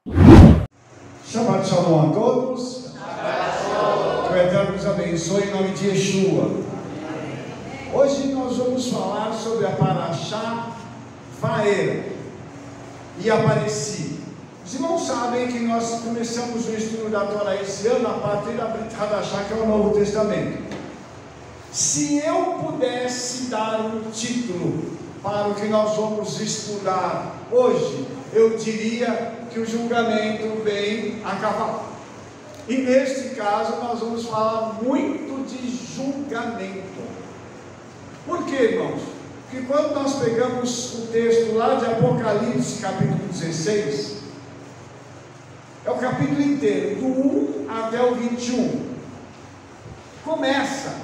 Shabbat Shalom a todos. Que o Eterno nos abençoe em nome de Yeshua. Hoje nós vamos falar sobre a Parashá Vaera e Apareci. Os irmãos sabem que nós começamos o estudo da Torá esse ano a partir da Brit Hadashá, que é o Novo Testamento. Se eu pudesse dar um título para o que nós vamos estudar hoje, eu diria que o julgamento vem a cavalo. E neste caso nós vamos falar muito de julgamento. Por quê, irmãos? Porque quando nós pegamos o texto lá de Apocalipse, capítulo 16, é o capítulo inteiro, do 1 até o 21. Começa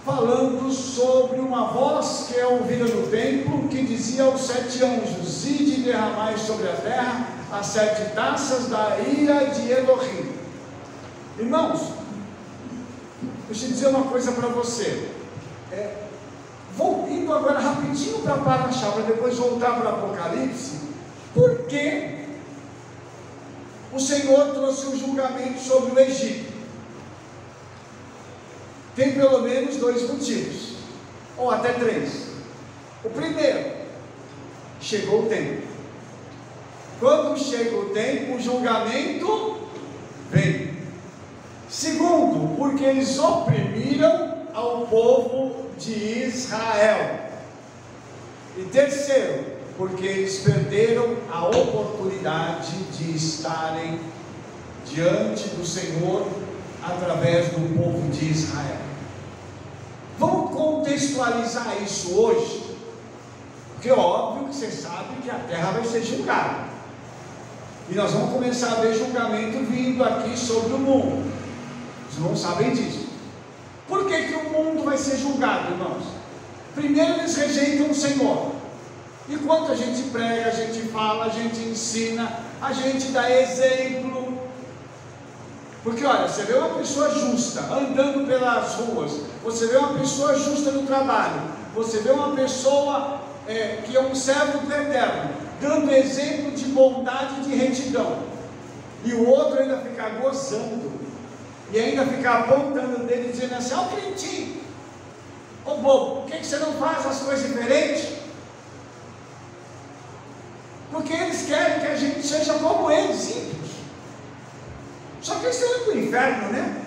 falando sobre uma voz que é ouvida no templo, que dizia aos 7 anjos: ide e derramai sobre a terra as 7 taças da ira de Elohim. Irmãos, deixa eu dizer uma coisa para você. Vou indo agora rapidinho para Parashá, para depois voltar para Apocalipse. Por que o Senhor trouxe um julgamento sobre o Egito? Tem pelo menos 2 motivos, ou até 3. O primeiro, chegou o tempo. Quando chega o tempo, o julgamento vem. Segundo, porque eles oprimiram ao povo de Israel. E terceiro, porque eles perderam a oportunidade de estarem diante do Senhor através do povo de Israel. Vamos contextualizar isso hoje, porque é óbvio que você sabe que a terra vai ser julgada, e nós vamos começar a ver julgamento vindo aqui sobre o mundo. Os irmãos sabem disso. Por que o mundo vai ser julgado, irmãos? Primeiro, eles rejeitam o Senhor. E quando a gente prega, a gente fala, a gente ensina, a gente dá exemplo. Porque olha, você vê uma pessoa justa andando pelas ruas, você vê uma pessoa justa no trabalho, você vê uma pessoa que é um servo do Eterno, dando exemplo de bondade e de retidão, e o outro ainda ficar gozando, e ainda ficar apontando o dedo, dizendo assim: ó, o crentinho, ô bobo, por que você não faz as coisas diferentes? Porque eles querem que a gente seja como eles, simples. Só que eles estão indo para o inferno, né?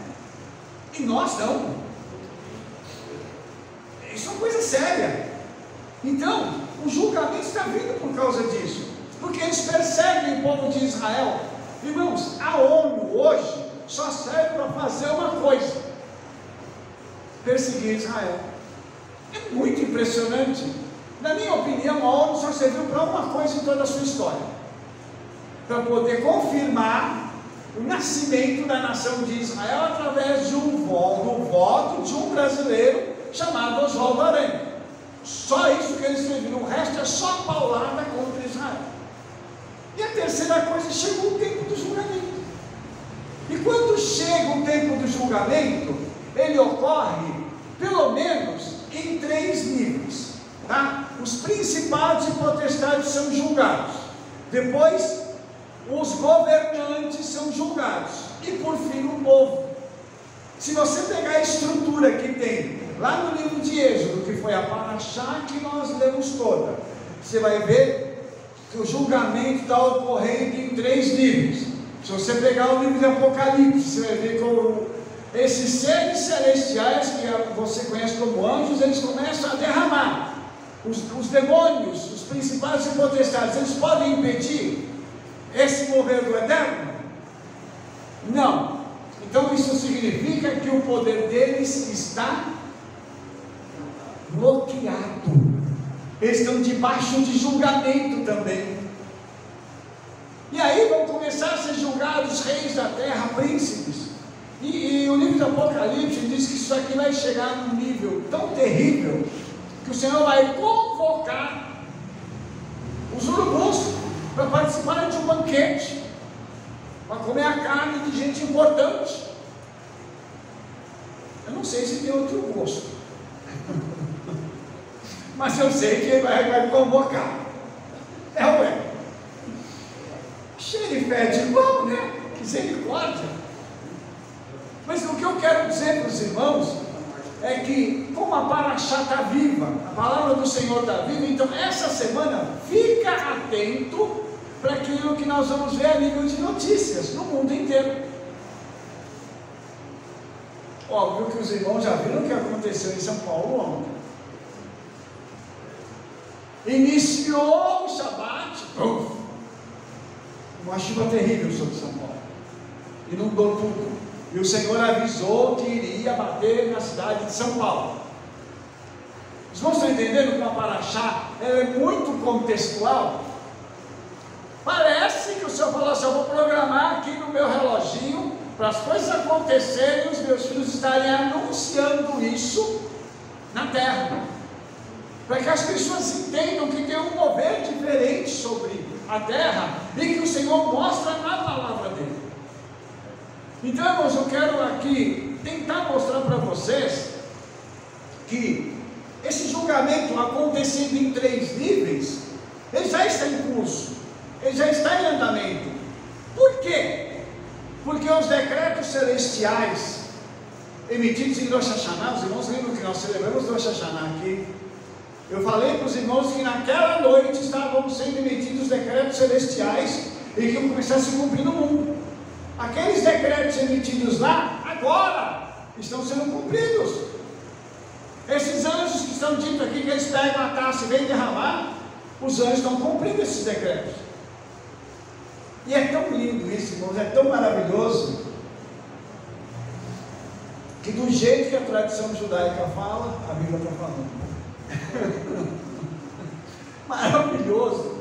E nós não. Isso é uma coisa séria. Então, o julgamento está vindo por causa disso, porque eles perseguem o povo de Israel. Irmãos, a ONU hoje só serve para fazer uma coisa: perseguir Israel. É muito impressionante. Na minha opinião, a ONU só serviu para uma coisa em toda a sua história: para poder confirmar o nascimento da nação de Israel através de do voto de um brasileiro chamado Oswaldo Aranha. Só isso que eles serviram. O resto é só paulada contra Israel. E a terceira coisa: chegou o tempo do julgamento. E quando chega o tempo do julgamento, ele ocorre pelo menos em 3 níveis, tá? Os principados e potestades são julgados. Depois, os governantes são julgados. E por fim, o povo. Se você pegar a estrutura que tem lá no livro de Êxodo, que foi a Parashá que nós lemos toda, você vai ver que o julgamento está ocorrendo em 3 níveis. Se você pegar o livro de Apocalipse, você vai ver que esses seres celestiais, que você conhece como anjos, eles começam a derramar. Os demônios, os principados e potestades, eles podem impedir esse mover do Eterno? Não. Então isso significa que o poder deles está bloqueado. Eles estão debaixo de julgamento também. E aí vão começar a ser julgados reis da terra, príncipes. E o livro de Apocalipse diz que isso aqui vai chegar num nível tão terrível que o Senhor vai convocar os urubus para participar de um banquete, para comer a carne de gente importante. Eu não sei se tem outro gosto, mas eu sei que ele vai convocar. É ou é? xerifete igual, né? Que misericórdia. Mas o que eu quero dizer para os irmãos é que, como a Paraxá está viva, a palavra do Senhor está viva, então essa semana fica atento para aquilo que nós vamos ver a nível de notícias no mundo inteiro. Óbvio que os irmãos já viram o que aconteceu em São Paulo ontem. Iniciou o Shabat, uma chuva terrível sobre São Paulo, inundou tudo, e o Senhor avisou que iria bater na cidade de São Paulo. Os irmãos estão entendendo que a Paraxá ela é muito contextual? Parece que o Senhor falou assim: eu vou programar aqui no meu reloginho, para as coisas acontecerem, os meus filhos estarem anunciando isso na terra, para que as pessoas entendam que tem um mover diferente sobre a terra, e que o Senhor mostra na palavra dele. Então, irmãos, eu quero aqui tentar mostrar para vocês que esse julgamento acontecendo em 3 níveis, ele já está em curso, ele já está em andamento. Por quê? Porque os decretos celestiais emitidos em Rosh Hashanah, os irmãos lembram que nós celebramos Rosh Hashanah aqui? Eu falei para os irmãos que naquela noite estavam sendo emitidos os decretos celestiais e que iam começar a se cumprir no mundo. Aqueles decretos emitidos lá, agora, estão sendo cumpridos. Esses anjos que estão dito aqui, que eles pegam a taça e vêm derramar, os anjos estão cumprindo esses decretos. E é tão lindo isso, irmãos, é tão maravilhoso, que do jeito que a tradição judaica fala, a Bíblia está falando. Maravilhoso.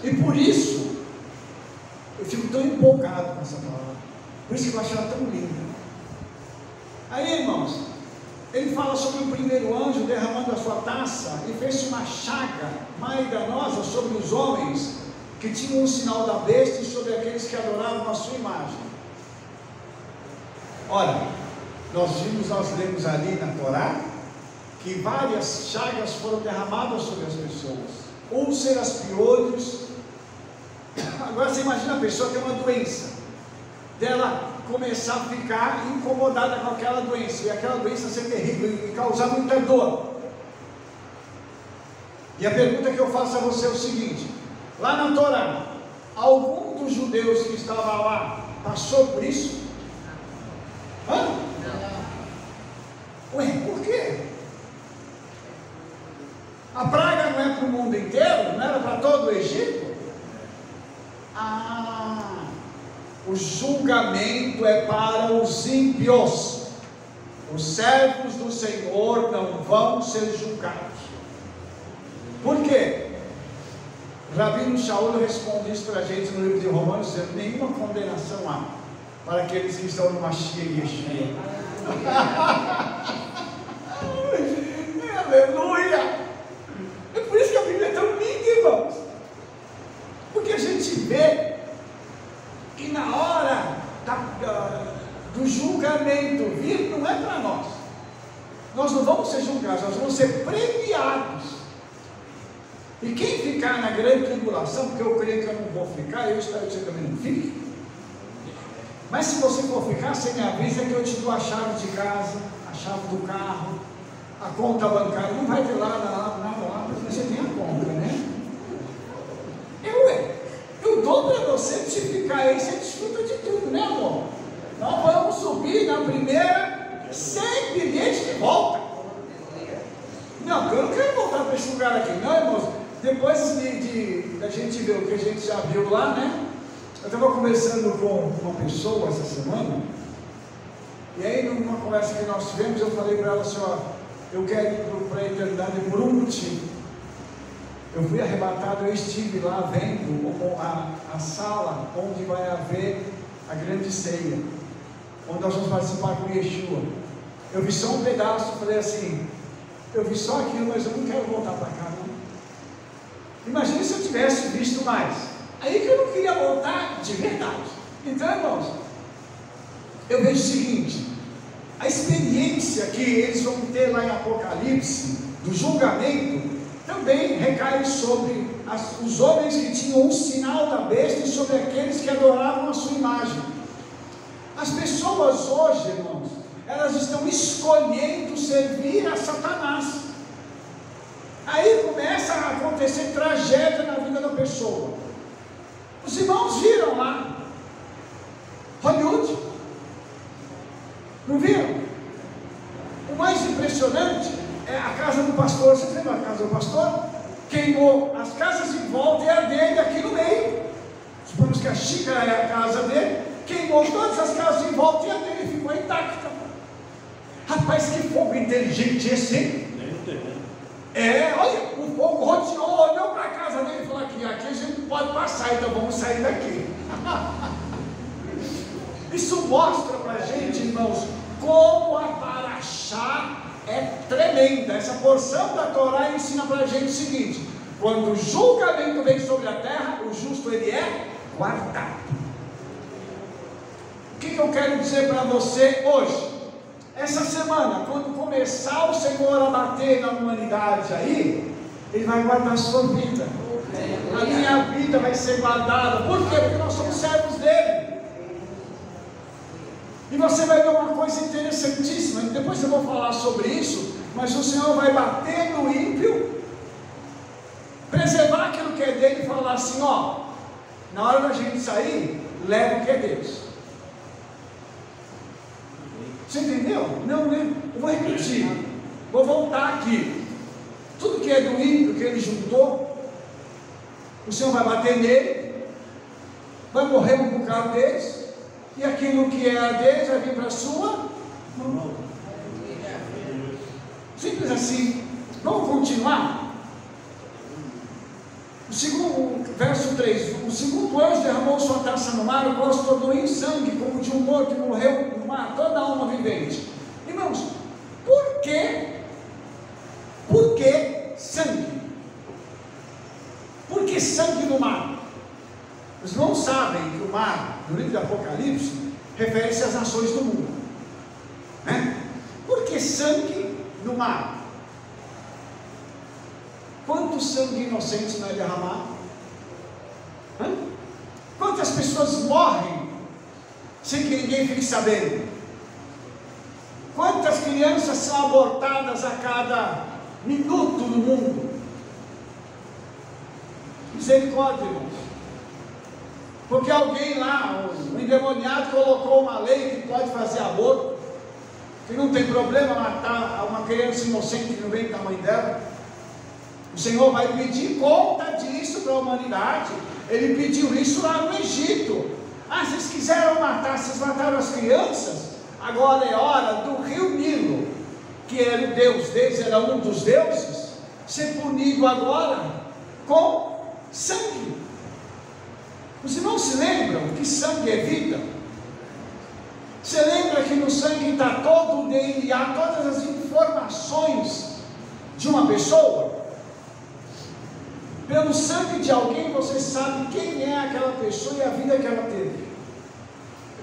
E por isso eu fico tão empolgado com essa palavra, por isso que eu acho ela tão linda. Aí, irmãos, ele fala sobre o primeiro anjo derramando a sua taça e fez uma chaga mais danosa sobre os homens que tinham o sinal da besta e sobre aqueles que adoravam a sua imagem. Olha, nós lemos ali na Torá que várias chagas foram derramadas sobre as pessoas, úlceras, piolhos. Agora você imagina a pessoa ter uma doença, dela começar a ficar incomodada com aquela doença, e aquela doença ser terrível e causar muita dor. E a pergunta que eu faço a você é o seguinte: lá na Torá, algum dos judeus que estava lá passou por isso? Hã? Ué, por quê? A praga não é para o mundo inteiro? Não era para todo o Egito? O julgamento é para os ímpios. Os servos do Senhor não vão ser julgados. Por quê? Rabino Shaul responde isso para a gente no livro de Romanos, dizendo: nenhuma condenação há para aqueles que estão no Mashiach e Yeshua. Aleluia! É por isso que a Bíblia é tão linda, irmãos, porque a gente vê que na hora do julgamento vir, não é para nós. Nós não vamos ser julgados, nós vamos ser premiados. E quem ficar na grande tribulação, porque eu creio que eu não vou ficar, eu espero que você também não fique. Mas se você for ficar, você me avisa que eu te dou a chave de casa, a chave do carro, a conta bancária. Não vai ter nada lá, porque você tem a conta, né? Eu dou para você, se ficar aí, você desfruta de tudo, né, amor? Nós vamos subir na primeira, sem bilhete de volta. Não, eu não quero voltar para esse lugar aqui, não, irmãos. Depois da gente ver o que a gente já viu lá, né? Eu estava conversando com uma pessoa essa semana, e aí numa conversa que nós tivemos, eu falei para ela assim: ó, eu quero ir para a eternidade por um motivo. Eu fui arrebatado, eu estive lá vendo a sala onde vai haver a grande ceia, onde nós vamos participar com Yeshua. Eu vi só um pedaço, falei assim: eu vi só aquilo, mas eu não quero voltar para cá, não. Imagina se eu tivesse visto mais. Aí que eu não queria voltar de verdade. Então, irmãos, eu vejo o seguinte: a experiência que eles vão ter lá em Apocalipse, do julgamento, também recai sobre os homens que tinham um sinal da besta e sobre aqueles que adoravam a sua imagem. As pessoas hoje, irmãos, elas estão escolhendo servir a Satanás. Aí começa a acontecer tragédia na vida da pessoa. Os irmãos viram lá Hollywood, não viram? O mais impressionante é a casa do pastor. Você lembra a casa do pastor? Queimou as casas em volta e a dele aqui no meio. Supomos que a xícara é a casa dele. Queimou todas as casas em volta e a dele ficou intacta. Rapaz, que fogo inteligente esse, hein? Olha, o fogo roteou, olhou para a casa dele e falou: aqui a gente não pode passar, então vamos sair daqui. Isso mostra para a gente, irmãos, como a paraxá é tremenda. Essa porção da Torá ensina para a gente o seguinte: quando o julgamento vem sobre a terra, o justo ele é guardado. O que eu quero dizer para você hoje? Essa semana, quando começar o Senhor a bater na humanidade aí, Ele vai guardar a sua vida. A minha vida vai ser guardada. Por quê? Porque nós somos servos dele. E você vai ver uma coisa interessantíssima. Depois eu vou falar sobre isso. Mas o Senhor vai bater no ímpio, preservar aquilo que é dele e falar assim: ó, na hora da gente sair, leva o que é deles. Você entendeu? Não, né? Eu vou repetir. Vou voltar aqui. Tudo que é do ímpio, que ele juntou, o Senhor vai bater nele, vai morrer um bocado deles, e aquilo que é deles vai vir para a sua mão. Simples assim. Vamos continuar? Verso 3: o segundo anjo derramou sua taça no mar, o qual se tornou em sangue, como de um morto que morreu no mar, toda alma vivente. Irmãos, por que sangue? Por que sangue no mar? Os irmãos sabem que o mar, no livro do Apocalipse, refere-se às nações do mundo, né? Por que sangue no mar? Quanto sangue inocente não é derramado? Quantas pessoas morrem sem que ninguém fique sabendo? Quantas crianças são abortadas a cada minuto no mundo? Misericórdia, irmãos. Porque alguém lá, um endemoniado, colocou uma lei que pode fazer aborto, que não tem problema matar uma criança inocente que não vem da mãe dela. O Senhor vai pedir conta disso para a humanidade. Ele pediu isso lá no Egito. Vocês quiseram matar, vocês mataram as crianças? Agora é hora do rio Nilo, que era o deus deles, era um dos deuses, ser punido agora com sangue. Os irmãos se lembram que sangue é vida? Você lembra que no sangue está todo o DNA, todas as informações de uma pessoa? Pelo sangue de alguém você sabe quem é aquela pessoa e a vida que ela teve.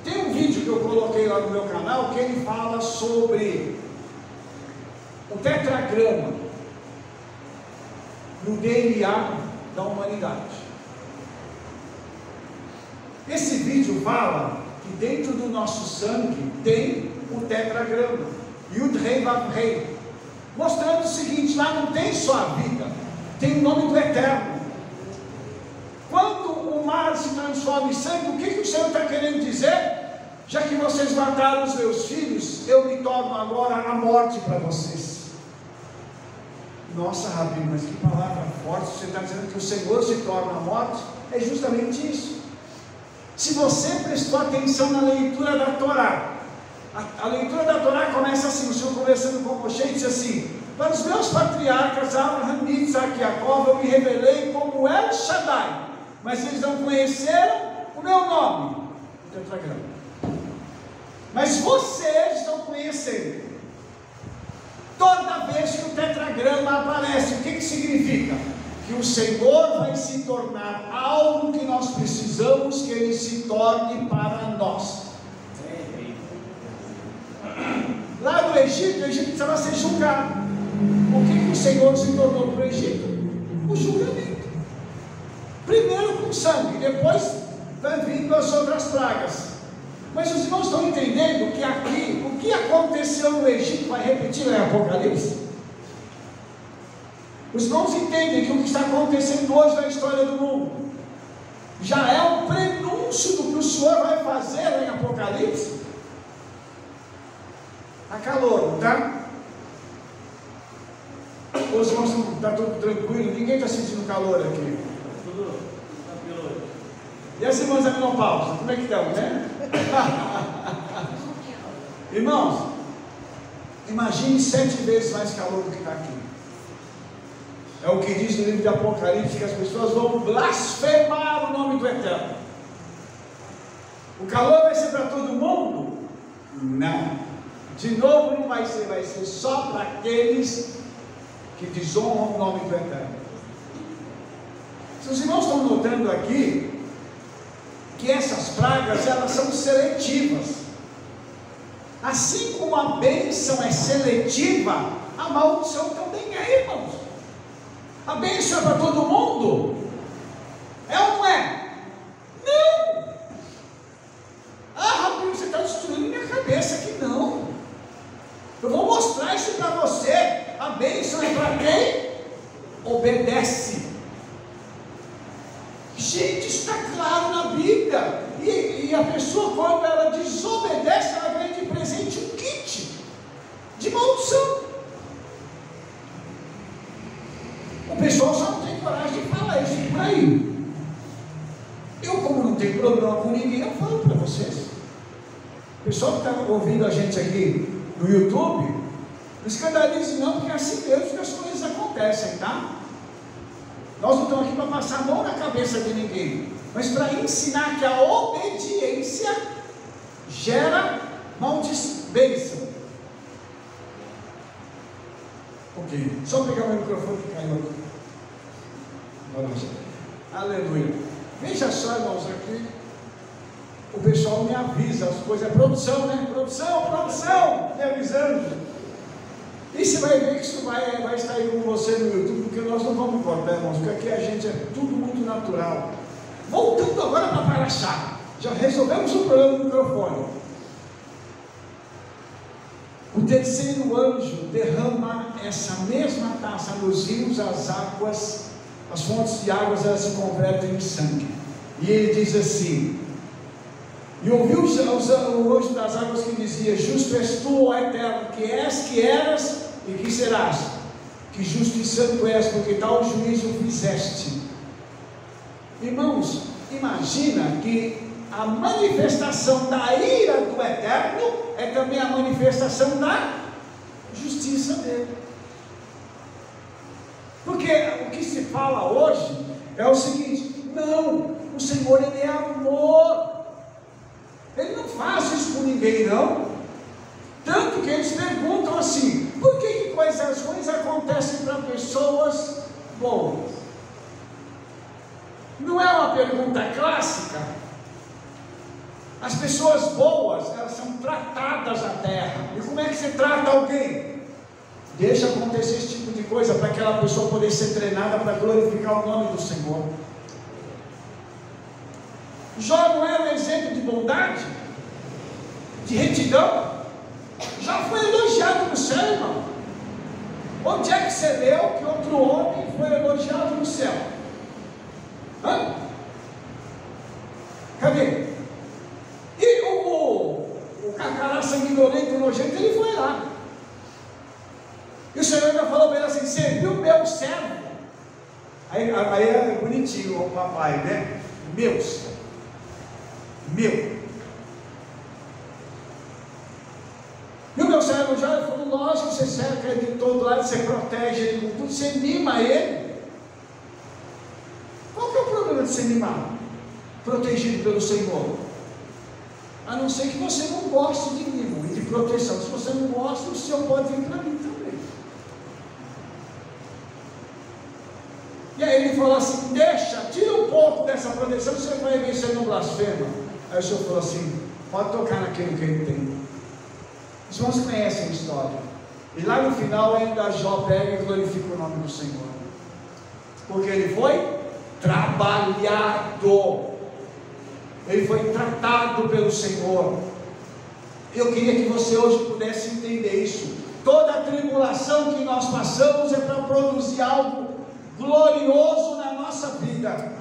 Tem um vídeo que eu coloquei lá no meu canal que ele fala sobre o tetragrama no DNA da humanidade. Esse vídeo fala que dentro do nosso sangue tem o tetragrama Yud Rei Vav Rei, mostrando o seguinte: lá não tem só a vida, tem o nome do Eterno. Quando o mar se transforma em sangue, o que o Senhor está querendo dizer? Já que vocês mataram os meus filhos, eu me torno agora a morte para vocês. Nossa, Rabi, mas que palavra forte. Você está dizendo que o Senhor se torna a morte? É justamente isso. Se você prestou atenção na leitura da Torá, a leitura da Torá começa assim: o Senhor conversando com Moshe e diz assim: para os meus patriarcas Abraham, Isaac e Jacó eu me revelei como El Shaddai, mas eles não conheceram o meu nome, o tetragrama. Mas vocês estão conhecendo. Toda vez que o tetragrama aparece, o que significa? Que o Senhor vai se tornar algo que nós precisamos que Ele se torne para nós. Lá no Egito, o Egito precisava ser julgado. O que o Senhor se tornou para o Egito? o julgamento. Primeiro com sangue, depois vai vindo as outras pragas. Mas os irmãos estão entendendo que aqui, o que aconteceu no Egito vai repetir em Apocalipse? Os irmãos entendem que o que está acontecendo hoje na história do mundo já é um prenúncio do que o Senhor vai fazer em Apocalipse? Está calor, tá? Os irmãos estão tudo tranquilo, ninguém está sentindo calor aqui. Tudo tranquilo hoje. E as irmãs da menopausa, como é que estão, né? Irmãos, imagine 7 vezes mais calor do que está aqui. É o que diz no livro de Apocalipse, que as pessoas vão blasfemar o nome do Eterno. O calor vai ser para todo mundo? Não. De novo não vai ser só para aqueles que desonram o nome do Eterno. Os irmãos estão notando aqui que essas pragas, elas são seletivas. Assim como a bênção é seletiva, a maldição também é, irmãos. A bênção é para todo mundo? É ou não é? Não! Ah, Rabino, você está destruindo minha cabeça que não. Eu vou mostrar isso para você. A bênção é para quem obedece. Gente, isso está claro na Bíblia. E a pessoa, quando ela desobedece, ela ganha de presente um kit de maldição. O pessoal só não tem coragem de falar isso por aí. Eu, como não tenho problema com ninguém, eu falo para vocês. O pessoal que está ouvindo a gente aqui no YouTube, não escandalize não, porque é assim mesmo que as coisas acontecem, tá? Nós não estamos aqui para passar a mão na cabeça de ninguém, mas para ensinar que a obediência gera bênção. Ok, só pegar o microfone que caiu aqui. Aleluia. Veja só, irmãos, aqui o pessoal me avisa as coisas, é produção, né? Produção, me avisando. E você vai ver que isso vai estar aí com você no YouTube, porque nós não vamos cortar, irmãos, porque aqui a gente é tudo muito natural. Voltando agora para Paraxá, já resolvemos o problema do microfone. O terceiro anjo derrama essa mesma taça nos rios, as águas, as fontes de águas, elas se convertem em sangue. E ele diz assim: e ouviu o anjo das águas que dizia: justo és tu, ó Eterno, que és, que eras e que serás, que justo e santo és, porque tal juízo fizeste. Irmãos, imagina que a manifestação da ira do Eterno é também a manifestação da justiça dele. Porque o que se fala hoje é o seguinte: não, o Senhor, Ele é amor, Ele não faz isso com ninguém, não. Tanto que eles perguntam assim: por que coisas ruins acontecem para pessoas boas? Não é uma pergunta clássica? As pessoas boas, elas são tratadas na terra. E como é que você trata alguém? Deixa acontecer esse tipo de coisa para aquela pessoa poder ser treinada para glorificar o nome do Senhor. Jó não era um exemplo de bondade, de retidão? Já foi elogiado no céu, irmão. Onde é que você leu que outro homem foi elogiado no céu? Hã? Cadê? E o cacará sanguinolento e nojento, ele foi lá. E o Senhor ainda falou para ele assim: você viu meu servo? Aí é bonitinho o papai, né? Meu. E o meu servo já falou: lógico, você cerca ele de todo lado, você protege ele com tudo, você mima ele. Qual que é o problema de ser mimado? Protegido pelo Senhor? A não ser que você não goste de mimo e de proteção. Se você não gosta, o Senhor pode vir para mim também. E aí ele falou assim: deixa, tira um pouco dessa proteção, você vai ver se ele não blasfema. Aí o Senhor falou assim: pode tocar naquilo que ele tem. Os irmãos conhecem a história. E lá no final ainda Jó pega e glorifica o nome do Senhor. Porque ele foi trabalhado, ele foi tratado pelo Senhor. Eu queria que você hoje pudesse entender isso. Toda a tribulação que nós passamos é para produzir algo glorioso na nossa vida,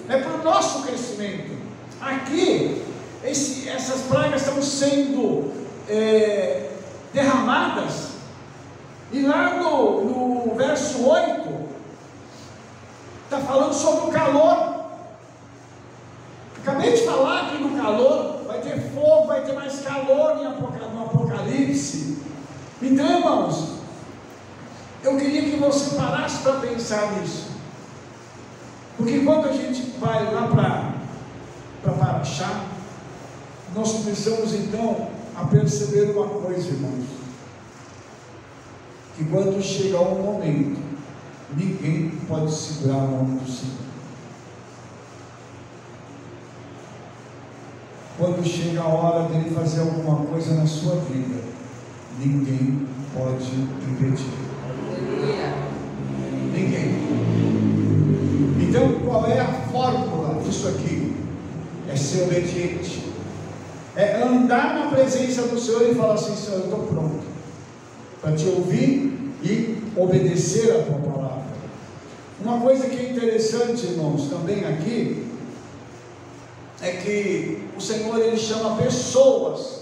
é para o nosso crescimento. Aqui, essas pragas estão sendo derramadas, e lá no verso 8, está falando sobre o calor. Acabei de falar que no calor vai ter fogo, vai ter mais calor no Apocalipse. Então, irmãos, eu queria que você parasse para pensar nisso, porque quando a gente vai lá para Paraxá, nós começamos então a perceber uma coisa, irmãos, que quando chegar um momento, ninguém pode segurar a mão do Senhor. Quando chega a hora dele fazer alguma coisa na sua vida, ninguém pode impedir. Ninguém. Então, qual é a fórmula disso aqui? É ser obediente, é andar na presença do Senhor e falar assim: Senhor, eu estou pronto para te ouvir e obedecer a tua palavra. Uma coisa que é interessante, irmãos, também aqui, é que o Senhor, ele chama pessoas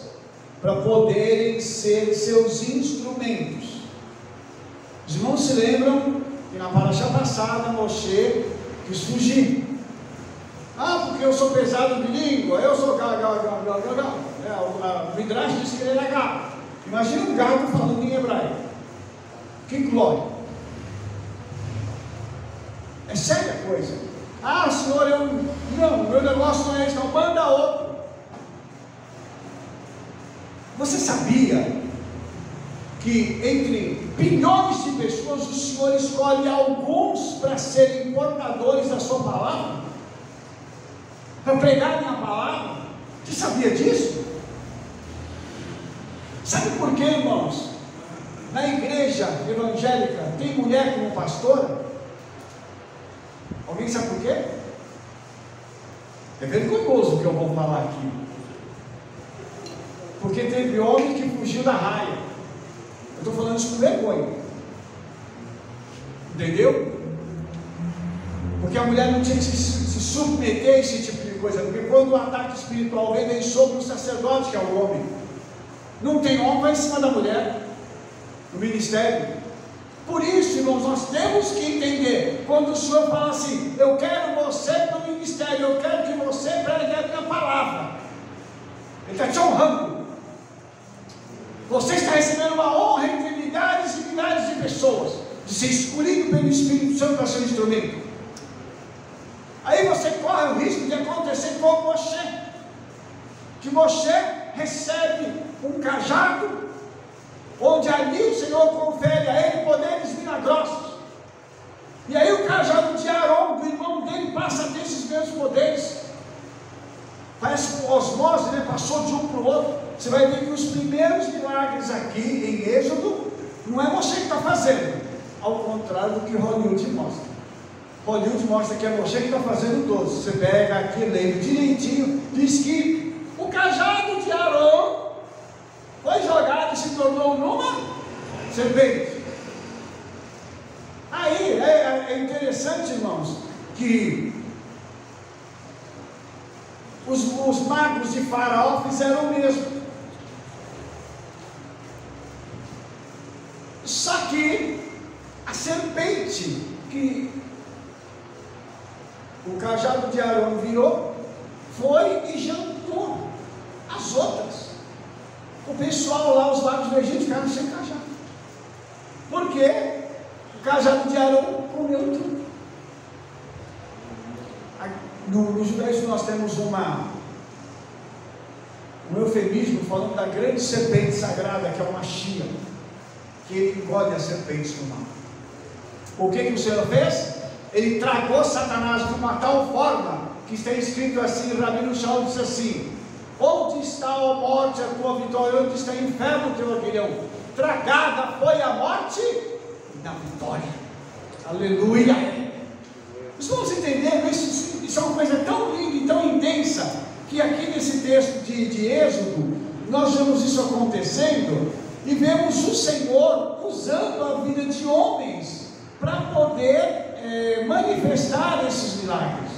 para poderem ser seus instrumentos. Os irmãos se lembram que na paraxá passada Moshe quis fugir. Porque eu sou pesado de língua, eu sou o Midrash disse que ele era gato. Imagina um gato falando em hebraico. Que glória! É séria a coisa. Senhor, meu negócio não é isso, não, manda outro. Você sabia que entre bilhões de pessoas o Senhor escolhe alguns para serem portadores da sua palavra, para pregarem a palavra? Você sabia disso? Sabe por quê, irmãos? Na igreja evangélica tem mulher como pastora? Alguém sabe por quê? É vergonhoso o que eu vou falar aqui, porque teve homem que fugiu da raia. Eu estou falando isso com vergonha, entendeu? Porque a mulher não tinha que se submeter a esse tipo de coisa, porque quando o ataque espiritual vem sobre o sacerdote, que é o homem, não tem homem, vai em cima da mulher no ministério. Por isso, irmãos, nós temos que entender, quando o Senhor fala assim: eu quero você no ministério, eu quero que você pregue a minha palavra, Ele está te honrando. Você está recebendo uma honra entre milhares e milhares de pessoas, de ser escolhido pelo Espírito Santo para ser um instrumento. Aí você corre o risco de acontecer como Moshe, que Moshe recebe um cajado, onde ali o Senhor confere a ele poderes milagrosos, e aí o cajado de Arão, do irmão dele, passa a ter esses mesmos poderes. Parece que osmose, passou de um para o outro. Você vai ver que os primeiros milagres aqui em Êxodo, não é Moshe que está fazendo, ao contrário do que Hollywood mostra. Hollywood mostra que é Moshe que está fazendo todos. Você pega aqui, lê direitinho, diz que o cajado de Arão foi jogado e se tornou numa serpente. Aí é interessante, irmãos, que os magos de Faraó fizeram o mesmo. Só que a serpente que o cajado de Arão virou, foi e jantou as outras. O pessoal lá, os magos do Egito, ficaram sem cajado. Por quê? O cajado de Arão comeu tudo. No judaísmo nós temos um eufemismo falando da grande serpente sagrada, que é o Mashiach, que ele engole as serpentes no mar. O que o Senhor fez? Ele tragou Satanás de uma tal forma, que está escrito assim, Rabino Shaul diz assim: onde está a morte, a tua vitória? Onde está o inferno, o teu aguilhão? Tragada foi a morte e a vitória. Aleluia! que aqui nesse texto de Êxodo, nós vemos isso acontecendo e vemos o Senhor usando a vida de homens para poder manifestar esses milagres.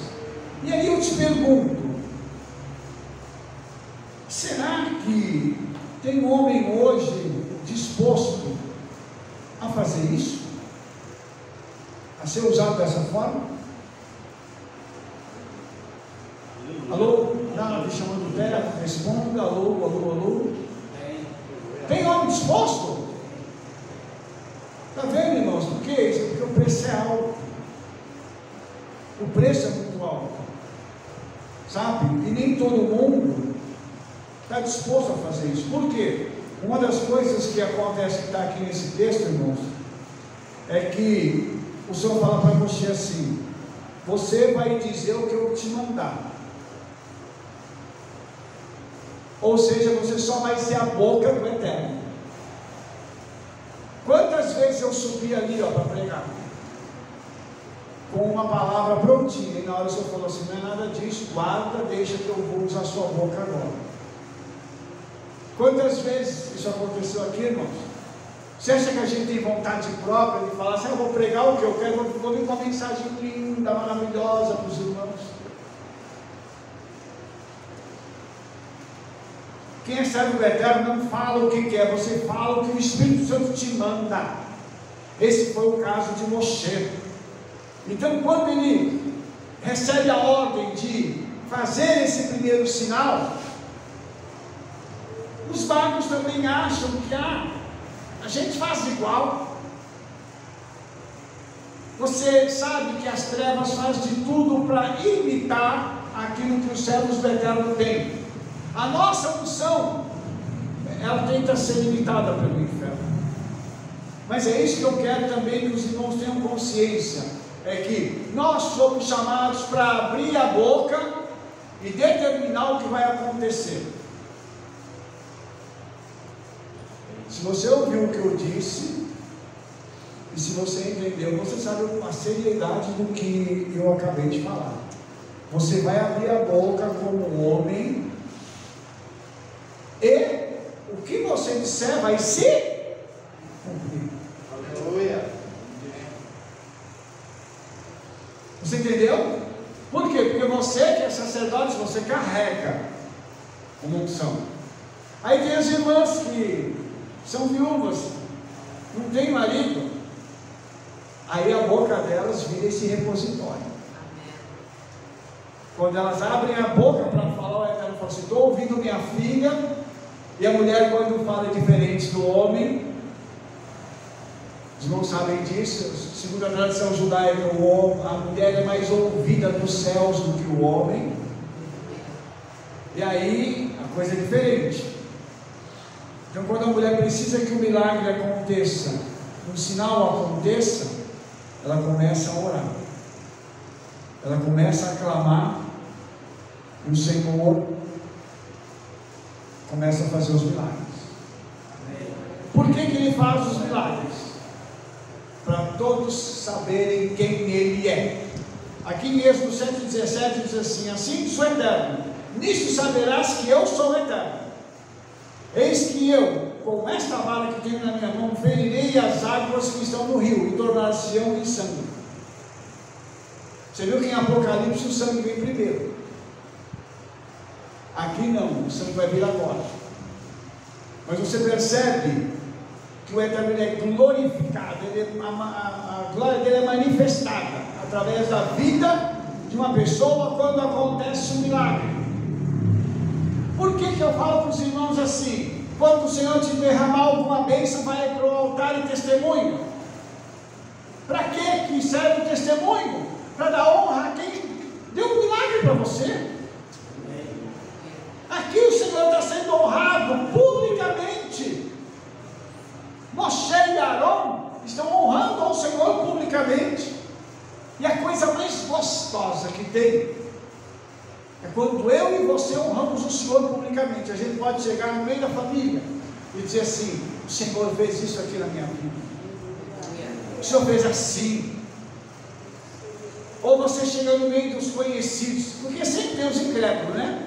E aí eu te pergunto, será que tem um homem hoje disposto a fazer isso? A ser usado dessa forma? Alô? Não, me chamando dela, responda, alô, alô, alô. Tem homem disposto? Está vendo, irmãos? Por que isso? Porque o preço é alto. O preço é muito alto. Sabe? E nem todo mundo está disposto a fazer isso. Por quê? Uma das coisas que acontece, que está aqui nesse texto, irmãos, é que o Senhor fala para você assim: você vai dizer o que eu te mandar. Ou seja, você só vai ser a boca do Eterno. Quantas vezes eu subi ali para pregar, com uma palavra prontinha, e na hora o Senhor falou assim: não é nada disso, guarda, deixa que eu vou usar a sua boca agora. Quantas vezes isso aconteceu aqui, irmãos? Você acha que a gente tem vontade própria de falar assim: eu vou pregar o que eu quero, vou vir com uma mensagem linda, maravilhosa para os irmãos? Quem é servo do Eterno não fala o que quer, você fala o que o Espírito Santo te manda. Esse foi o caso de Moshe. Então, quando ele recebe a ordem de fazer esse primeiro sinal, os magos também acham que a gente faz igual. Você sabe que as trevas fazem de tudo para imitar aquilo que os servos do Eterno têm. A nossa unção, ela tenta ser limitada pelo inferno. Mas é isso que eu quero também que os irmãos tenham consciência, é que nós somos chamados para abrir a boca e determinar o que vai acontecer. Se você ouviu o que eu disse, e se você entendeu, você sabe a seriedade do que eu acabei de falar. Você vai abrir a boca como homem, e o que você disser vai se cumprir. Aleluia. Você entendeu? Por quê? Porque você que é sacerdote, você carrega uma unção. Aí tem as irmãs que são viúvas, não tem marido, aí a boca delas vira esse repositório. Quando elas abrem a boca para falar, o Eterno fala assim: estou ouvindo minha filha. E a mulher, quando fala, é diferente do homem. Os irmãos sabem disso. Segundo a tradição judaica, a mulher é mais ouvida nos céus do que o homem. E aí a coisa é diferente. Então, quando a mulher precisa que o milagre aconteça, um sinal aconteça, ela começa a orar, ela começa a clamar, e o Senhor começa a fazer os milagres. Por que ele faz os milagres? Para todos saberem quem ele é. Aqui em Êxodo 7,17 diz assim: assim diz o Eterno, nisto saberás que eu sou o Eterno. Eis que eu, com esta vara que tenho na minha mão, ferirei as águas que estão no rio, e tornar-se-ão em sangue. Você viu que em Apocalipse o sangue vem primeiro. Aqui não, o sangue vai vir agora. Mas você percebe que o Eterno é glorificado, a glória dele é manifestada através da vida de uma pessoa quando acontece um milagre. Por que eu falo para os irmãos assim? Quando o Senhor te derramar alguma bênção, vai para o altar e testemunho. Para que serve o testemunho? Para dar honra a quem deu um milagre para você. Aqui o Senhor está sendo honrado publicamente. Moshe e Arão estão honrando ao Senhor publicamente. E a coisa mais gostosa que tem é quando eu e você honramos o Senhor publicamente. A gente pode chegar no meio da família e dizer assim: o Senhor fez isso aqui na minha vida, o Senhor fez assim. Ou você chega no meio dos conhecidos, porque sempre tem os incrédulos, né?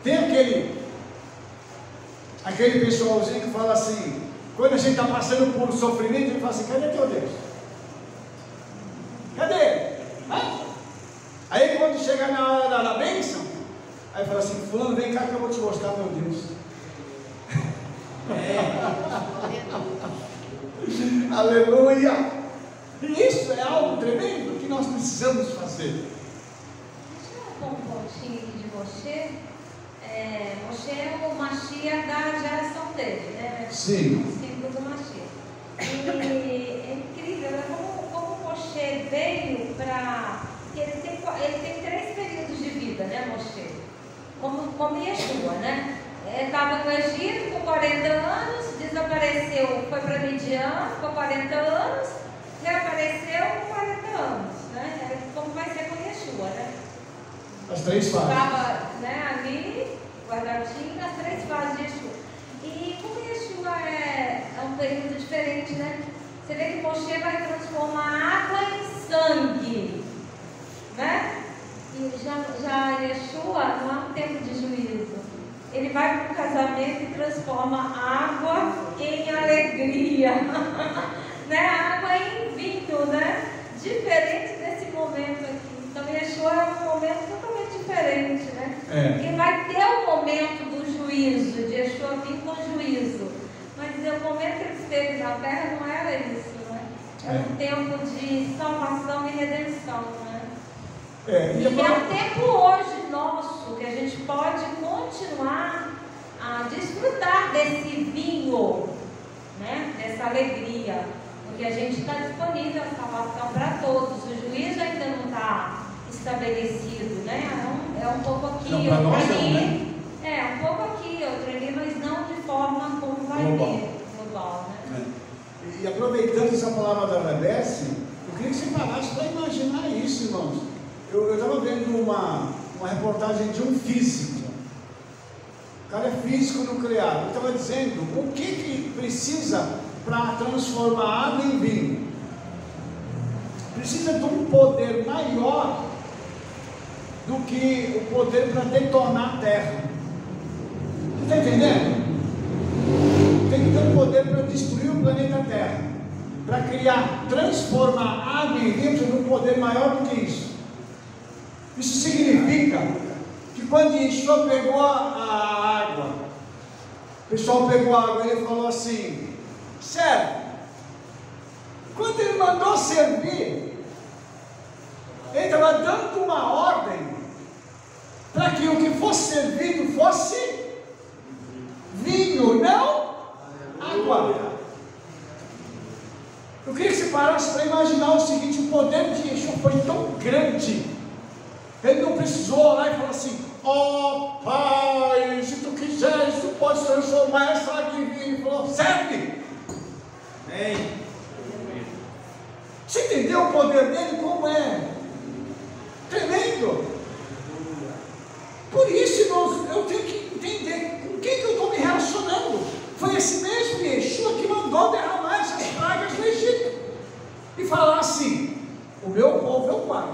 Tem aquele pessoalzinho que fala assim, quando a gente está passando por sofrimento, ele fala assim, cadê teu Deus? Cadê? Aí quando chega na hora da bênção, aí fala assim, fulano, vem cá que eu vou te mostrar meu Deus. Aleluia! E isso é algo tremendo que nós precisamos fazer. Deixa eu dar um pontinho aqui de Moshe. Moshe é o Mashiach da geração dele, né? Sim. O símbolo do Mashiach. E é incrível, né? Como Moshe veio para... Ele tem 3 períodos de vida, né, Moshe? Como Yeshua, né? Estava no Egito por 40 anos, desapareceu, foi para Midian, ficou 40 anos, reapareceu por 40 anos, né? Como vai ser com Yeshua, né? As 3 fases. Estava, né, ali, guardadinho, nas 3 fases de Yeshua. E como Yeshua é um período diferente, né? Você vê que Moshe vai transformar água em sangue, né? E já Yeshua não há um tempo de juízo. Ele vai para o casamento e transforma água em alegria, né? Água em vinho, né? Diferente desse momento aqui. Então, Yeshua é um momento totalmente diferente, né? Porque vai ter o momento do juízo, de Yeshua vir com juízo. Mas o momento que ele esteve na terra não era isso, né? Era um tempo de salvação e redenção, né? E é um tempo hoje nosso que a gente pode continuar a desfrutar desse vinho, né? Dessa alegria, porque a gente está disponível a salvação para todos. O juízo ainda não está estabelecido, né? É um pouco aqui, outro ali, um pouco aqui, outro ali, mas não de forma como vai vir global, né? E aproveitando essa palavra da Rebece, eu queria que você parasse para imaginar isso, irmãos. Eu estava vendo uma reportagem de um físico. O cara é físico nuclear. Ele estava dizendo o que precisa para transformar água em vinho. Precisa de um poder maior do que o poder para detonar a terra. Você está entendendo? Tem que ter um poder para destruir o planeta Terra. Para criar, transformar água em vinho, precisa de um poder maior do que isso. Isso significa que quando Yeshua pegou a água, o pessoal pegou a água e ele falou assim, serve. Quando ele mandou servir, ele estava dando uma ordem para que o que fosse servido fosse vinho, não água. Eu queria que você parasse para imaginar o seguinte: o poder de Yeshua foi tão grande. Ele não precisou orar e falar assim: ó Pai, se tu quiseres, tu podes transformar essa água em vinho. Ele falou: serve. Você entendeu o poder dele como é? Tremendo. Por isso, irmãos, eu tenho que entender com quem que eu estou me relacionando. Foi esse mesmo Yeshua que mandou derramar essas pragas no Egito e falar assim: o meu povo é o Pai.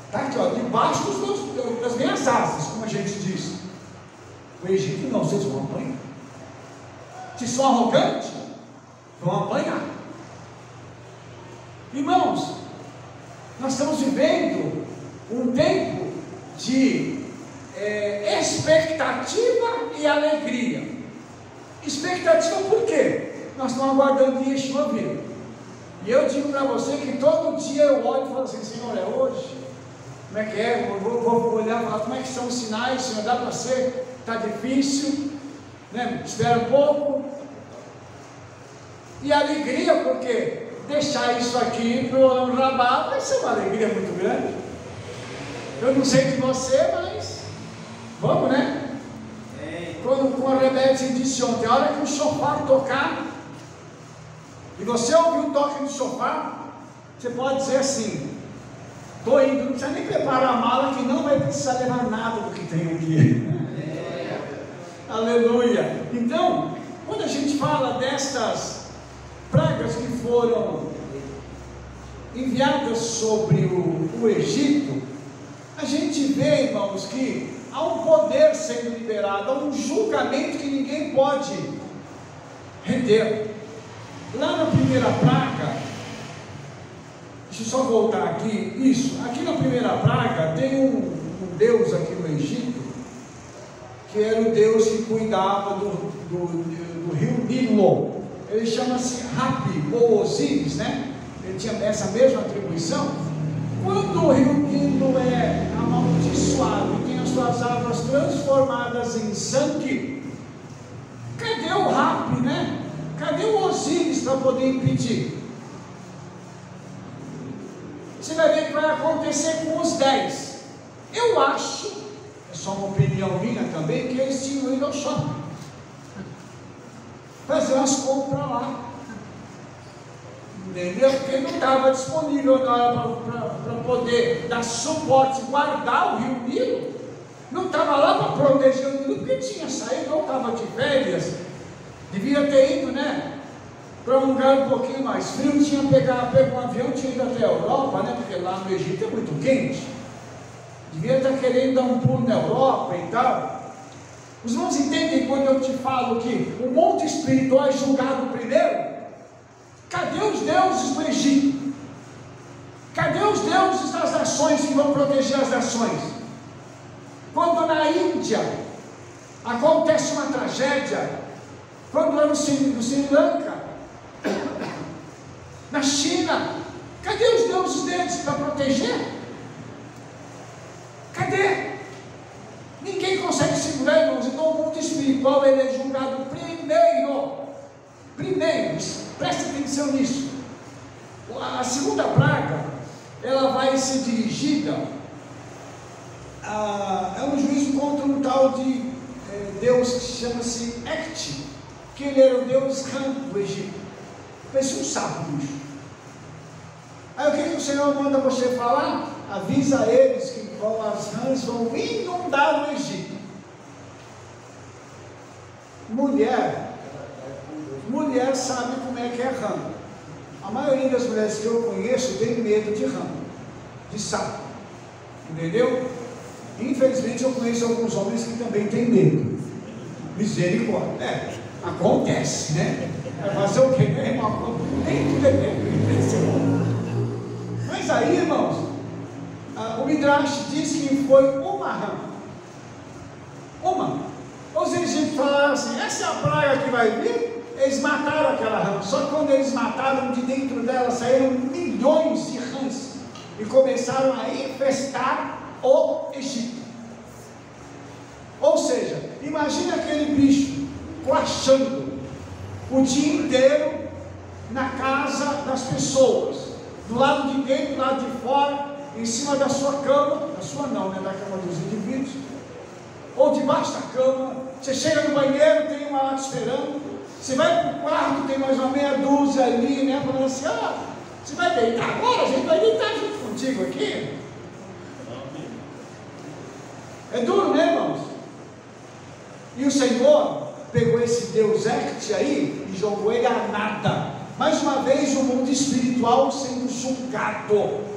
Está aqui, ó, debaixo das minhas asas, como a gente diz. O Egito não, vocês vão apanhar. Se são arrogantes, vão apanhar. Irmãos, nós estamos vivendo um tempo de expectativa e alegria. Expectativa por quê? Nós estamos aguardando Yeshua vir. E eu digo para você que todo dia eu olho e falo assim: Senhor, é hoje? Como é que é? Eu vou olhar e falar: como é que são os sinais? Senhor, dá para ser? Está difícil, né? Espera um pouco. E alegria, porque deixar isso aqui para o Rabá vai ser uma alegria muito grande. Eu não sei de você, mas vamos, né? Quando a Rebete disse ontem, a hora que o shofar tocar, e você ouvir o toque do shofar, você pode dizer assim: estou indo, não precisa nem preparar a mala, que não vai precisar levar nada do que tem aqui. Aleluia. Então, quando a gente fala destas pragas que foram enviadas sobre o Egito, a gente vê, irmãos, que há um poder sendo liberado, há um julgamento que ninguém pode render. Lá na primeira praga, deixa eu só voltar aqui, isso, aqui na primeira praga tem um deus aqui no Egito, que era o deus que cuidava do rio Nilo. Ele chama-se Hapi ou Osíris, né? Ele tinha essa mesma atribuição. Quando o rio Nilo é amaldiçoado e tem as suas águas transformadas em sangue, cadê o Hapi, né? Cadê o Osíris para poder impedir? Você vai ver que vai acontecer com os 10. Eu acho, é só uma opinião minha também, que eles tinham ido ao shopping fazer umas compras lá, entendeu? Porque não estava disponível na hora para poder dar suporte, guardar o rio Nilo. Não estava lá para proteger o Nilo, porque tinha saído, não estava de férias, devia ter ido, né, para um lugar um pouquinho mais frio, tinha pego um avião, tinha ido até a Europa, né, porque lá no Egito é muito quente, devia estar querendo dar um pulo na Europa e tal. Os irmãos entendem quando eu te falo que o monte espiritual é julgado primeiro? Cadê os deuses do Egito? Cadê os deuses das nações que vão proteger as nações? Quando na Índia acontece uma tragédia, quando é no Sri Lanka, na China, cadê os deuses deles para proteger? Cadê? Ninguém consegue segurar, irmãos. Então o mundo espiritual ele é julgado primeiro. Preste atenção nisso. A segunda praga, ela vai ser dirigida é um juízo contra um tal de Deus que chama-se Hecate, que ele era o Deus Ram do Egito. Parecia um sapo, bicho. Aí o que o Senhor manda você falar? Avisa eles que as rãs vão inundar o Egito. Mulher sabe como é que é rã. A maioria das mulheres que eu conheço tem medo de rã, de sapo, entendeu? Infelizmente eu conheço alguns homens que também têm medo. Misericórdia, acontece, né? Vai fazer o quê, né, irmão? Nem tudo é medo. Mas aí, irmãos, o Midrash diz que foi uma rã. Os egípcios falaram assim: essa é a praga que vai vir. Eles mataram aquela rã. Só que quando eles mataram, de dentro dela saíram milhões de rãs e começaram a infestar o Egito. Ou seja, imagina aquele bicho coachando o dia inteiro na casa das pessoas, do lado de dentro, do lado de fora, em cima da sua cama, da sua não, né, da cama dos indivíduos, ou debaixo da cama. Você chega no banheiro, tem uma lá te esperando. Você vai para o quarto, tem mais uma meia dúzia ali, né, falando assim: você vai deitar agora? A gente vai deitar junto contigo aqui. É duro, né, irmãos? E o Senhor pegou esse Deus Hecate aí e jogou ele a nada. Mais uma vez o mundo espiritual sendo julgado.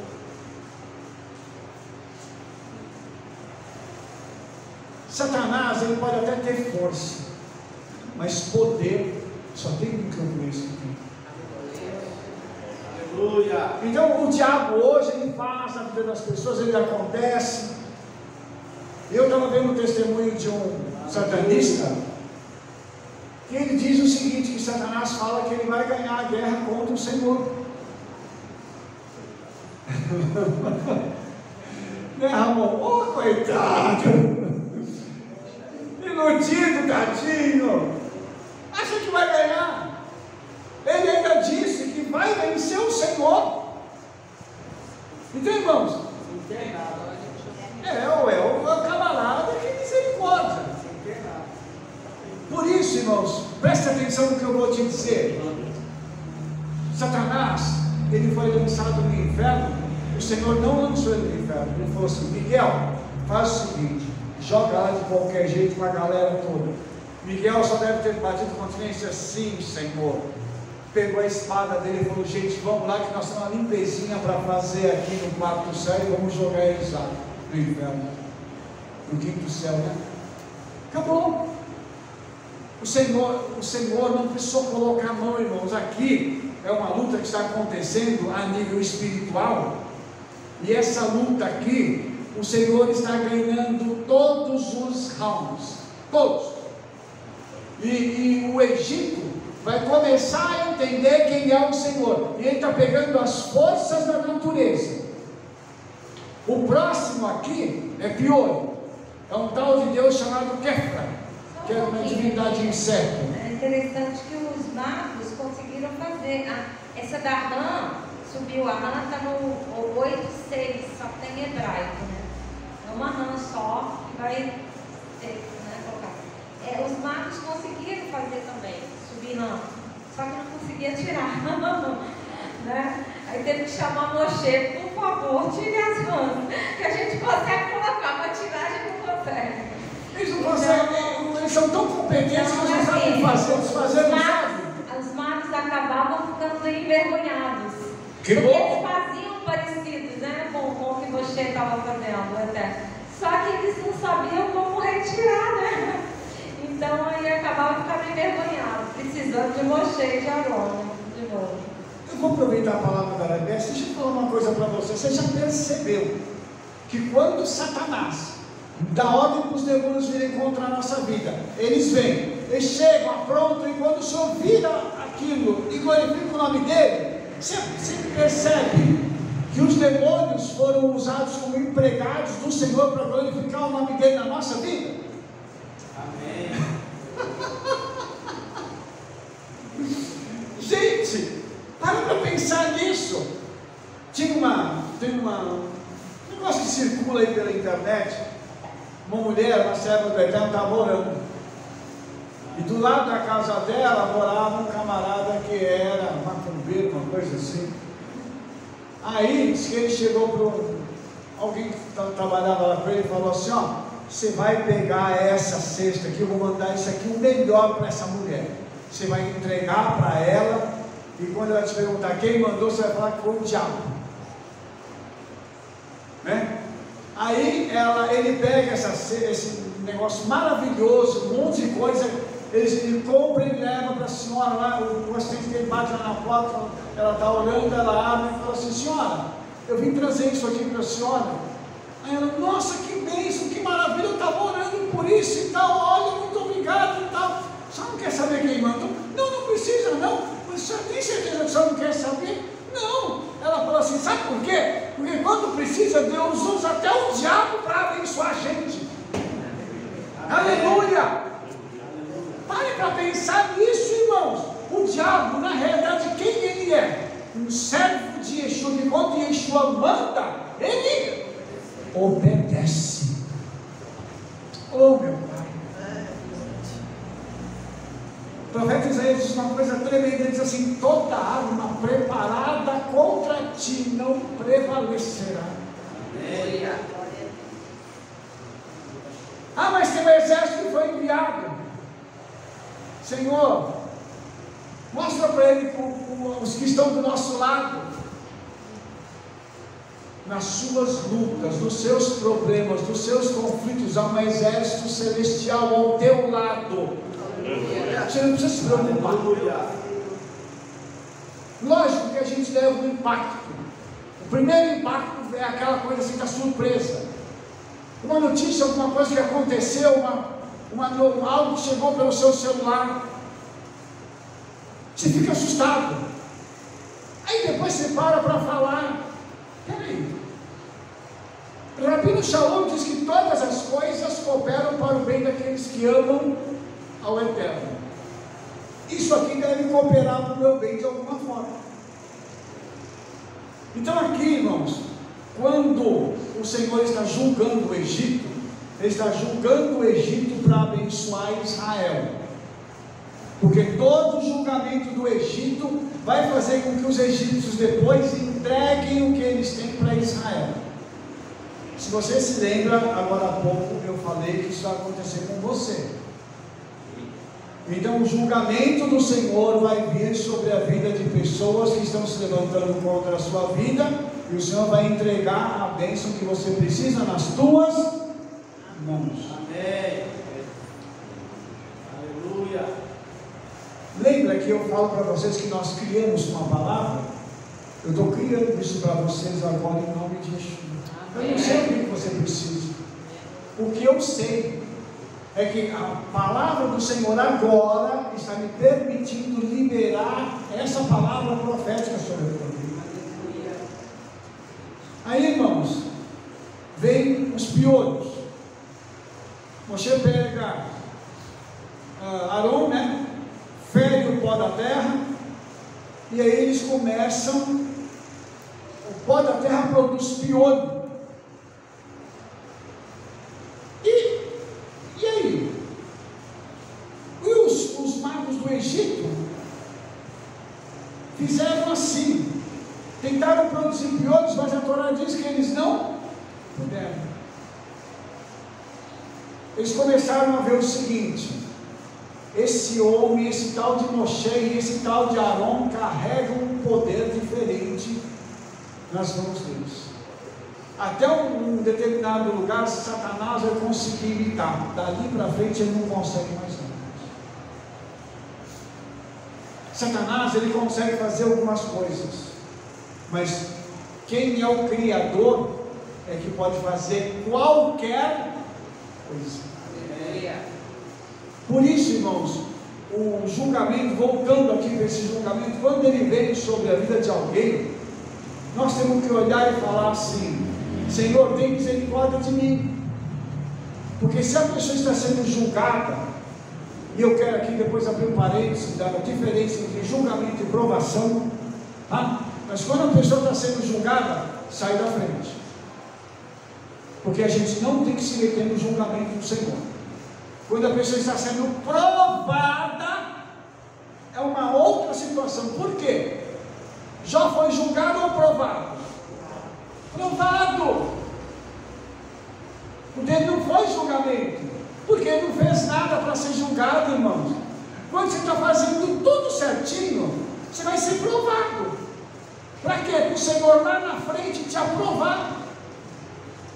Satanás, ele pode até ter força, mas poder só tem um que eu conheço aqui. Aleluia. Então o diabo hoje ele faz na vida das pessoas, ele acontece. Eu estava vendo um testemunho de um satanista, que ele diz o seguinte, que Satanás fala que ele vai ganhar a guerra contra o Senhor. Né, Ramon? Oh, coitado! Iludido, tadinho! Acha que vai ganhar? Ele ainda disse que vai vencer o Senhor. Então, irmãos, não tem nada. O camarada que misericórdia. Por isso, irmãos, preste atenção no que eu vou te dizer. Satanás, ele foi lançado no inferno. O Senhor não lançou ele no inferno. Ele falou assim: Miguel, faz o seguinte, joga lá de qualquer jeito com a galera toda. Miguel só deve ter batido continência, sim, Senhor. Pegou a espada dele e falou: gente, vamos lá que nós temos uma limpezinha para fazer aqui no quarto do céu e vamos jogar eles lá no inferno. no quinto céu, né? Acabou. O Senhor não precisou colocar a mão, irmãos. Aqui é uma luta que está acontecendo a nível espiritual, e essa luta aqui, o Senhor está ganhando todos os rounds, todos. E o Egito vai começar a entender quem é o Senhor, e ele está pegando as forças da natureza. O próximo aqui é pior, é um tal de Deus chamado Kefra, que é uma divindade incerta. É interessante que os magos conseguiram fazer. Essa da Rã, subiu a Rã, está no 8:6, só que tem hebraico, né? É uma Rã só que vai ter, né, colocar. Os magos conseguiram fazer também, subir Rã, só que não conseguia tirar, né? Aí teve que chamar Moshe, por favor, tire as Rãs, que a gente consegue colocar, mas tirar a gente não consegue. Eles não conseguem, eles são tão competentes que eles não sabem fazer, não sabem. Os magos acabavam ficando envergonhados. Que porque bom! Eles faziam parecidos, né, com o que Moshe estava fazendo até. Só que eles não sabiam como retirar, né? Então aí acabavam ficando envergonhados, precisando de Moshe e de Arão de novo. Eu vou aproveitar a palavra da Arabeca. Deixa eu falar uma coisa para você. Você já percebeu que quando Satanás dá ordem para os demônios virem contra a nossa vida, eles vêm, eles chegam, aprontam, e quando o Senhor vira aquilo e glorifica o nome dele, você percebe que os demônios foram usados como empregados do Senhor para glorificar o nome dele na nossa vida? Amém. Gente, para pensar nisso. Tem um negócio que circula aí pela internet. Uma mulher, uma serva do Eterno, estava orando, e do lado da casa dela morava um camarada que era macumbeiro, uma coisa assim. Aí diz que ele chegou para alguém que trabalhava lá com ele e falou assim: ó, você vai pegar essa cesta aqui, eu vou mandar isso aqui, o melhor para essa mulher, você vai entregar para ela, e quando ela te perguntar quem mandou, você vai falar que foi o diabo, né? Aí ele pega esse negócio maravilhoso, um monte de coisa, ele compra e leva para a senhora lá, o assistente dele bate lá na porta, ela está orando, ela abre e fala assim: senhora, eu vim trazer isso aqui para a senhora. Aí ela: nossa, que bênção, que maravilha, eu estava orando por isso e tal, olha, muito obrigado e tal. A senhora não quer saber quem mandou? Não precisa não, mas a senhora tem certeza que a senhora não quer saber? Não. Ela falou assim: sabe por quê? Porque quando precisa, Deus usa até o diabo para abençoar a gente. Aleluia! Pare para pensar nisso, irmãos. O diabo, na realidade, quem ele é? Um servo de Yeshua, que quando Yeshua manda, ele obedece. Oh, meu Pai! O profeta Isaías diz uma coisa tremenda, ele diz assim: toda arma preparada contra ti não prevalecerá. Amém. Ah, mas tem um exército que foi enviado. Senhor, mostra para ele os que estão do nosso lado, nas suas lutas, nos seus problemas, nos seus conflitos, há um exército celestial ao teu lado. Você não precisa se preocupar. Lógico que a gente leva um impacto. O primeiro impacto é aquela coisa assim da surpresa. Uma notícia, alguma coisa que aconteceu, algo que chegou pelo seu celular. Você fica assustado. Aí depois você para falar: peraí, Rabino Shalom diz que todas as coisas cooperam para o bem daqueles que amam ao Eterno. Isso aqui deve cooperar para o meu bem de alguma forma. Então aqui, irmãos, quando o Senhor está julgando o Egito, Ele está julgando o Egito para abençoar Israel, porque todo o julgamento do Egito vai fazer com que os egípcios depois entreguem o que eles têm para Israel. Se você se lembra, agora há pouco eu falei que isso vai acontecer com você. Então o julgamento do Senhor vai vir sobre a vida de pessoas que estão se levantando contra a sua vida, e o Senhor vai entregar a bênção que você precisa nas tuas irmãos. Amém. Aleluia. Lembra que eu falo para vocês que nós criamos uma palavra? Eu estou criando isso para vocês agora em nome de Jesus. Eu não sei o que você precisa. O que eu sei é que a palavra do Senhor agora está me permitindo liberar essa palavra profética sobre a tua vida. Aí, irmãos, vem os piolhos. Moshe pega Arão, né? Fere o pó da terra, e aí eles começam. O pó da terra produz piolho. E aí? E os magos do Egito fizeram assim. Tentaram produzir piolhos, mas a Torá diz que eles não puderam. Eles começaram a ver o seguinte: esse homem, esse tal de Moshe e esse tal de Arão carregam um poder diferente nas mãos deles. Até um determinado lugar, Satanás vai conseguir imitar. Dali para frente ele não consegue mais nada. Satanás, ele consegue fazer algumas coisas, mas quem é o Criador é que pode fazer qualquer coisa. Por isso, irmãos, o julgamento, voltando aqui para esse julgamento, quando ele vem sobre a vida de alguém, nós temos que olhar e falar assim: Senhor, tem misericórdia de mim. Porque se a pessoa está sendo julgada, e eu quero aqui depois abrir um parênteses da diferença entre julgamento e provação, tá? Mas quando a pessoa está sendo julgada, sai da frente, porque a gente não tem que se meter no julgamento do Senhor. Quando a pessoa está sendo provada, é uma outra situação. Por quê? Já foi julgado ou provado? Provado. Porque ele não foi julgamento, porque ele não fez nada para ser julgado, irmãos. Quando você está fazendo tudo certinho, você vai ser provado. Para quê? Para o Senhor lá na frente te aprovar.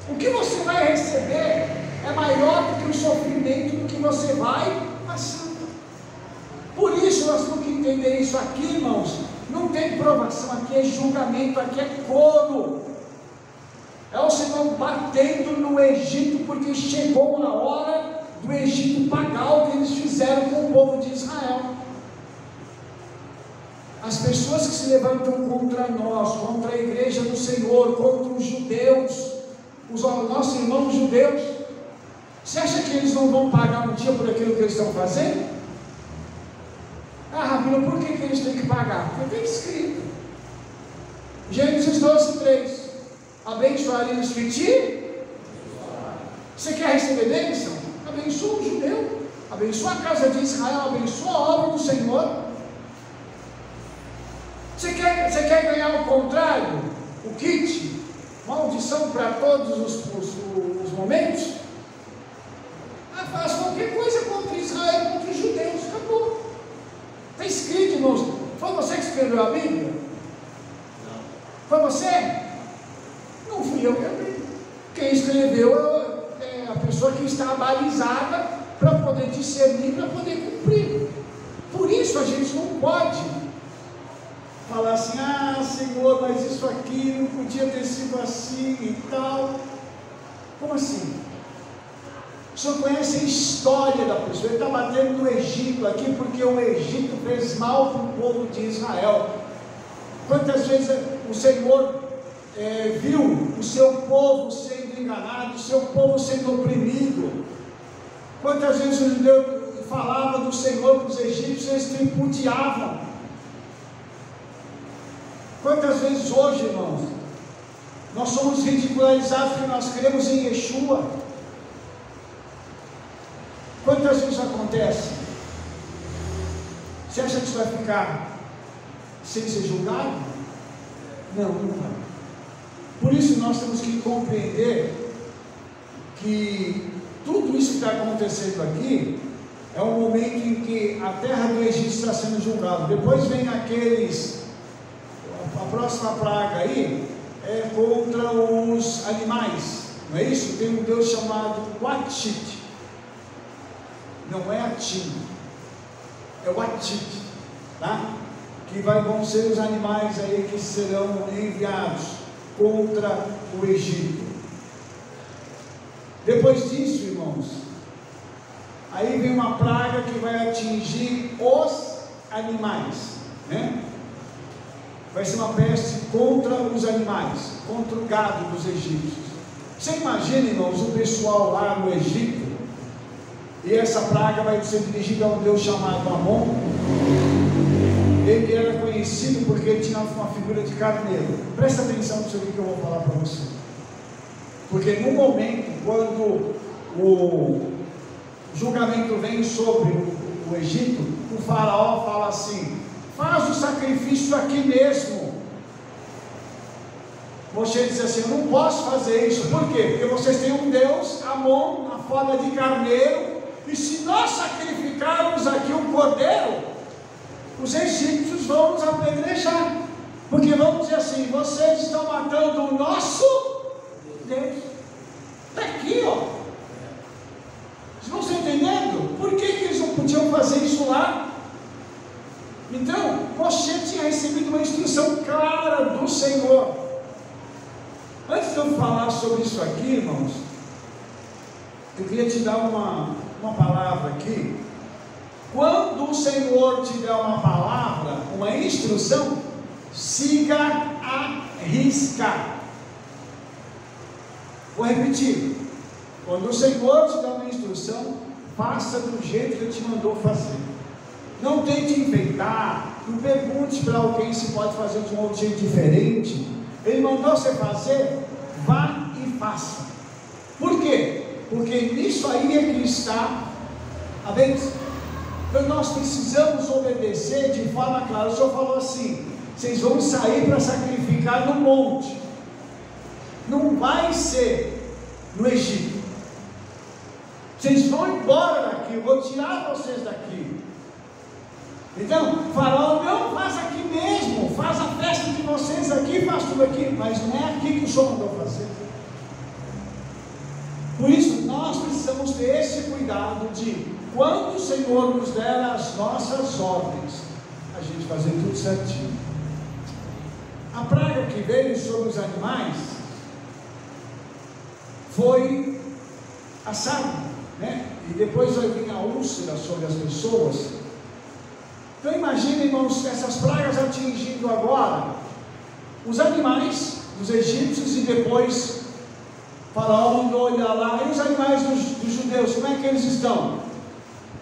O que você vai receber é maior do que o sofrimento do que você vai passando. Por isso nós temos que entender isso aqui, irmãos. Não tem provação, aqui é julgamento, aqui é coro. É o Senhor batendo no Egito, porque chegou a hora do Egito pagar o que eles fizeram com o povo de Israel. As pessoas que se levantam contra nós, contra a igreja do Senhor, contra os judeus, os nossos irmãos judeus, você acha que eles não vão pagar um dia por aquilo que eles estão fazendo? Ah, Rabino, por que eles têm que pagar? Porque tem escrito. Gênesis 12:3. Abençoaremos que ti. Você quer receber bênção? Abençoa o judeu, abençoa a casa de Israel, abençoa a obra do Senhor. Você quer ganhar o contrário? O kit? Maldição para todos os momentos? Faz qualquer coisa contra Israel, contra os judeus, acabou. Está escrito, irmãos. Foi você que escreveu a Bíblia? Não. Foi você? Não fui eu que abri. Quem escreveu é a pessoa que está balizada para poder discernir, para poder cumprir. Por isso a gente não pode falar assim: ah, Senhor, mas isso aqui não podia ter sido assim e tal. Como assim? O Senhor conhece a história da pessoa. Ele está batendo no Egito aqui porque o Egito fez mal para o povo de Israel. Quantas vezes o Senhor viu o seu povo sendo enganado, o seu povo sendo oprimido? Quantas vezes os judeus falavam do Senhor para os egípcios, eles tripudiavam? Quantas vezes hoje, irmãos, nós somos ridicularizados porque nós cremos em Yeshua? Quantas vezes acontece? Você acha que isso vai ficar sem ser julgado? Não, não vai. Por isso nós temos que compreender que tudo isso que está acontecendo aqui é um momento em que a terra do Egito está sendo julgada. Depois vem a próxima praga aí é contra os animais. não é isso? Tem um Deus chamado Watit, não é Atim, é Watit, tá? Que vão ser os animais aí que serão enviados contra o Egito. Depois disso, irmãos, aí vem uma praga que vai atingir os animais, né? Vai ser uma peste contra os animais, contra o gado dos egípcios. Você imagina, irmãos, o pessoal lá no Egito, e essa praga vai ser dirigida a um Deus chamado Amon. Ele era conhecido porque ele tinha uma figura de carneiro. Presta atenção nisso aqui que eu vou falar para você. Porque no momento, quando o julgamento vem sobre o Egito, o faraó fala assim: faz o sacrifício aqui mesmo. Moshe disse assim: eu não posso fazer isso. Por quê? Porque vocês têm um Deus, Amon, na forma de carneiro, e se nós sacrificarmos aqui um cordeiro, os egípcios vão nos apedrejar, porque vamos dizer assim: vocês estão matando o nosso Deus. Está aqui, ó. Vocês não estão entendendo? Por que eles não podiam fazer isso lá? Então, Moshe tinha recebido uma instrução clara do Senhor. Antes de eu falar sobre isso aqui, irmãos, eu queria te dar uma palavra aqui. Quando o Senhor te der uma palavra, uma instrução, siga a risca. Vou repetir: quando o Senhor te der uma instrução, faça do jeito que Ele te mandou fazer. Não tente enfeitar, não pergunte para alguém se pode fazer de um outro jeito diferente. Ele mandou você fazer, vá e faça. Por quê? Porque nisso aí é que está a bênção. Então nós precisamos obedecer de forma clara. O Senhor falou assim: vocês vão sair para sacrificar no monte, não vai ser no Egito. Vocês vão embora daqui, eu vou tirar vocês daqui. Então, faraó, não, faz aqui mesmo, faz a festa de vocês aqui, faz tudo aqui, mas não é aqui que o Senhor mandou fazer. Por isso, nós precisamos ter esse cuidado de, quando o Senhor nos der as nossas ordens, a gente fazer tudo certinho. A praga que veio sobre os animais foi a sarna, né? E depois vai vir a úlcera sobre as pessoas. Então imagine, irmãos, essas pragas atingindo agora os animais dos egípcios, e depois Faraó mandou olhar lá, e os animais dos judeus, como é que eles estão?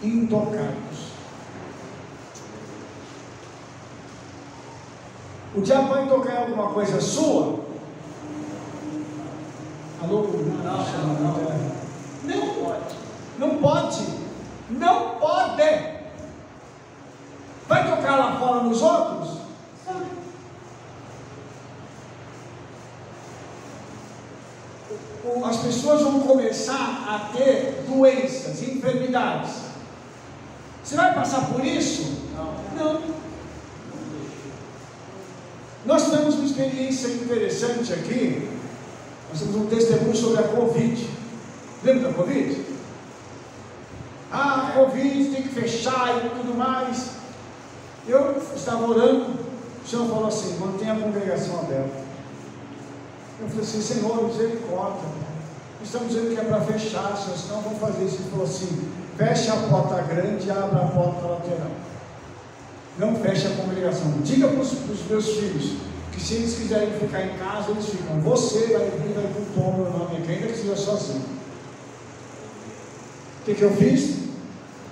Intocados. O diabo vai tocar em alguma coisa sua? Alô? Não pode. Não pode. Não pode. Vai tocar lá fora nos outros? As pessoas vão começar a ter doenças, enfermidades. Você vai passar por isso? Não. Nós temos uma experiência interessante aqui. Nós temos um testemunho sobre a Covid. Lembra da Covid? A Covid tem que fechar e tudo mais. Eu estava orando, o Senhor falou assim: mantenha a congregação aberta. Eu falei assim: Senhor, misericórdia, estamos dizendo que é para fechar, Senhor, senão vamos fazer isso. Ele falou assim: feche a porta grande e abra a porta lateral. Não feche a congregação. Diga para os meus filhos que se eles quiserem ficar em casa, eles ficam. Você vai vir, vai pôr o meu nome aqui, ainda que seja sozinho. O que eu fiz?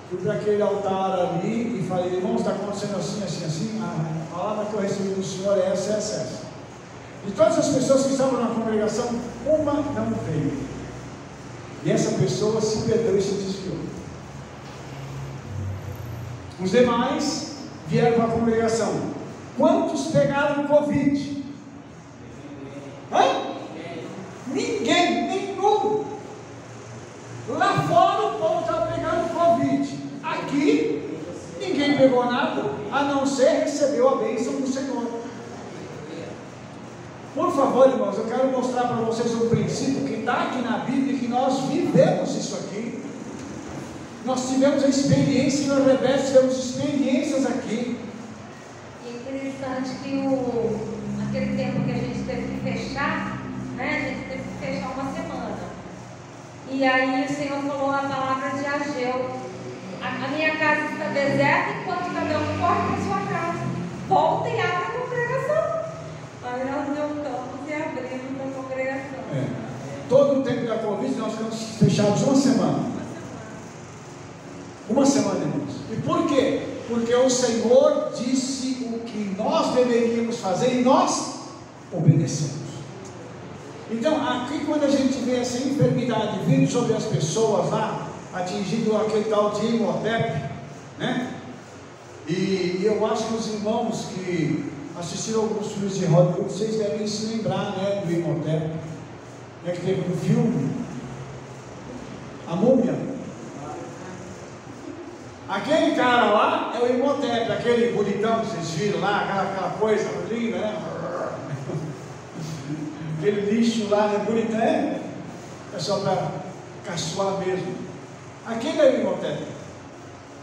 Fui para aquele altar ali e falei: irmãos, está acontecendo assim, assim, assim. A palavra que eu recebi do Senhor é essa, essa, essa. De todas as pessoas que estavam na congregação, uma não veio. E essa pessoa se perdeu e se desviou. Os demais vieram para a congregação. Quantos pegaram Covid? Hã? Ninguém, nenhum. Lá fora o povo estava pegando Covid. Aqui, ninguém pegou nada, a não ser recebeu a bênção do Senhor. Por favor, irmãos, eu quero mostrar para vocês um princípio que está aqui na Bíblia, que nós vivemos isso aqui. Nós tivemos a experiência, e nós Rebeca tivemos experiências aqui. E é interessante que aquele tempo que a gente teve que fechar, né? A gente teve que fechar uma semana. E aí o Senhor falou a palavra de Ageu: a minha casa está deserta enquanto cada um corre para sua casa. Volta e abre a congregação. Aí nós voltamos e abrimos a congregação. Todo o tempo da Covid nós ficamos fechados uma semana. Uma semana, irmãos. E por quê? Porque o Senhor disse o que nós deveríamos fazer e nós obedecemos. Então, aqui quando a gente vê essa enfermidade vindo sobre as pessoas lá, atingindo aquele tal de Imhotep, né? E eu acho que os irmãos que assistiram alguns filmes de Hollywood, vocês devem se lembrar, né, do Imhotep, né, que teve um filme, A Múmia. Aquele cara lá é o Imhotep, aquele bonitão que vocês viram lá, aquela coisa linda, né? Aquele lixo lá, né? Bonitão, é só para caçoar mesmo. Aquele é o Imhotep,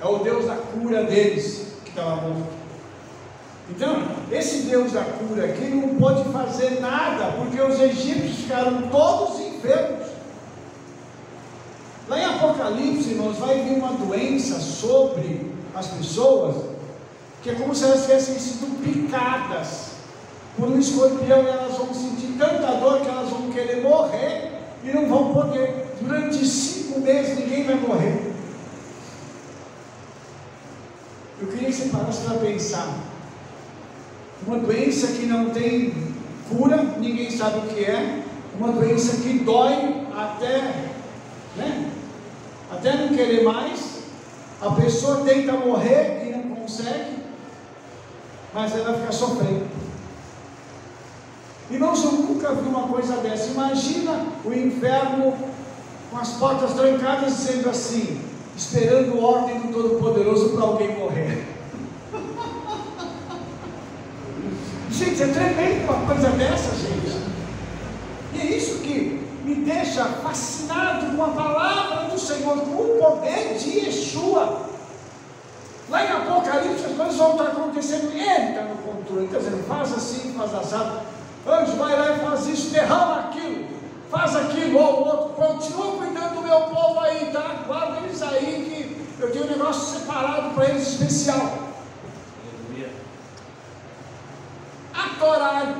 é o Deus da cura deles, que estava morto. Então, esse Deus da cura aqui não pode fazer nada, porque os egípcios ficaram todos enfermos. Lá em Apocalipse, irmãos, vai vir uma doença sobre as pessoas, que é como se elas tivessem sido picadas por um escorpião, e elas vão sentir tanta dor que elas vão querer morrer e não vão poder. Durante 5 meses ninguém vai morrer. Eu queria que você parasse para pensar. Uma doença que não tem cura, ninguém sabe o que é. Uma doença que dói até, né? Até não querer mais. A pessoa tenta morrer e não consegue, mas ela fica sofrendo. Irmãos, eu nunca vi uma coisa dessa. Imagina o inferno com as portas trancadas, dizendo assim, esperando ordem do Todo-Poderoso para alguém morrer. Gente, é tremendo uma coisa dessa, gente. E é isso que me deixa fascinado com a palavra do Senhor, com o poder de Yeshua. Lá em Apocalipse as coisas vão estar acontecendo, entra no controle, quer dizer, faz assim, faz assado, anjo vai lá e faz isso, derrama aquilo, faz aquilo, ou o outro, continua cuidando do meu povo aí, tá? Guarda eles aí, que eu tenho um negócio separado para eles, especial. A Torá,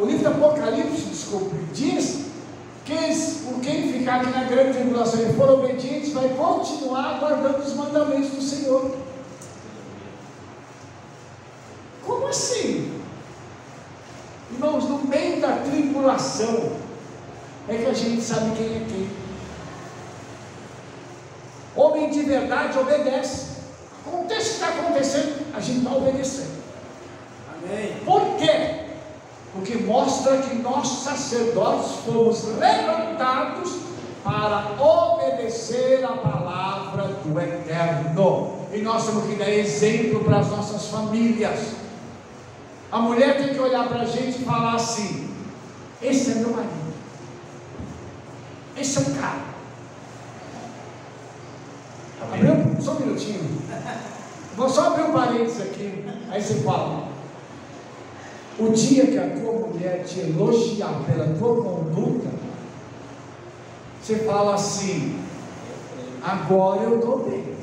o livro do Apocalipse, desculpe, diz que por quem ficar aqui na grande tribulação e for obedientes, vai continuar guardando os mandamentos do Senhor. Como assim? Irmãos, no meio da tribulação é que a gente sabe quem é quem. Homem de verdade obedece. Acontece o que está acontecendo, a gente está obedecendo. Amém. Por quê? Porque mostra que nós sacerdotes fomos levantados para obedecer a palavra do Eterno. E nós temos que dar exemplo para as nossas famílias. A mulher tem que olhar para a gente e falar assim: esse é meu marido, esse é o cara. Abriu, só um minutinho. Vou só abrir um parênteses aqui. Aí você fala: o dia que a tua mulher te elogiar pela tua conduta, você fala assim: agora eu estou bem.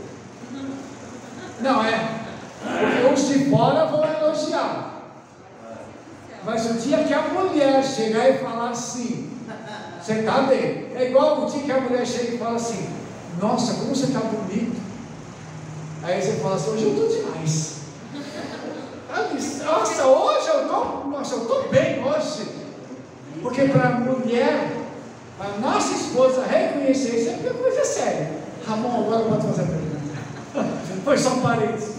Não é? Porque os de fora vão elogiar. Mas o dia que a mulher chegar e falar assim, você está bem. É igual o dia que a mulher chega e fala assim: nossa, como você está bonito. Aí você fala assim: hoje eu estou demais. Nossa, hoje eu estou bem hoje. Porque para a mulher, para a nossa esposa reconhecer isso é coisa séria. Ramon, agora pode fazer a pergunta. Foi só um parênteses.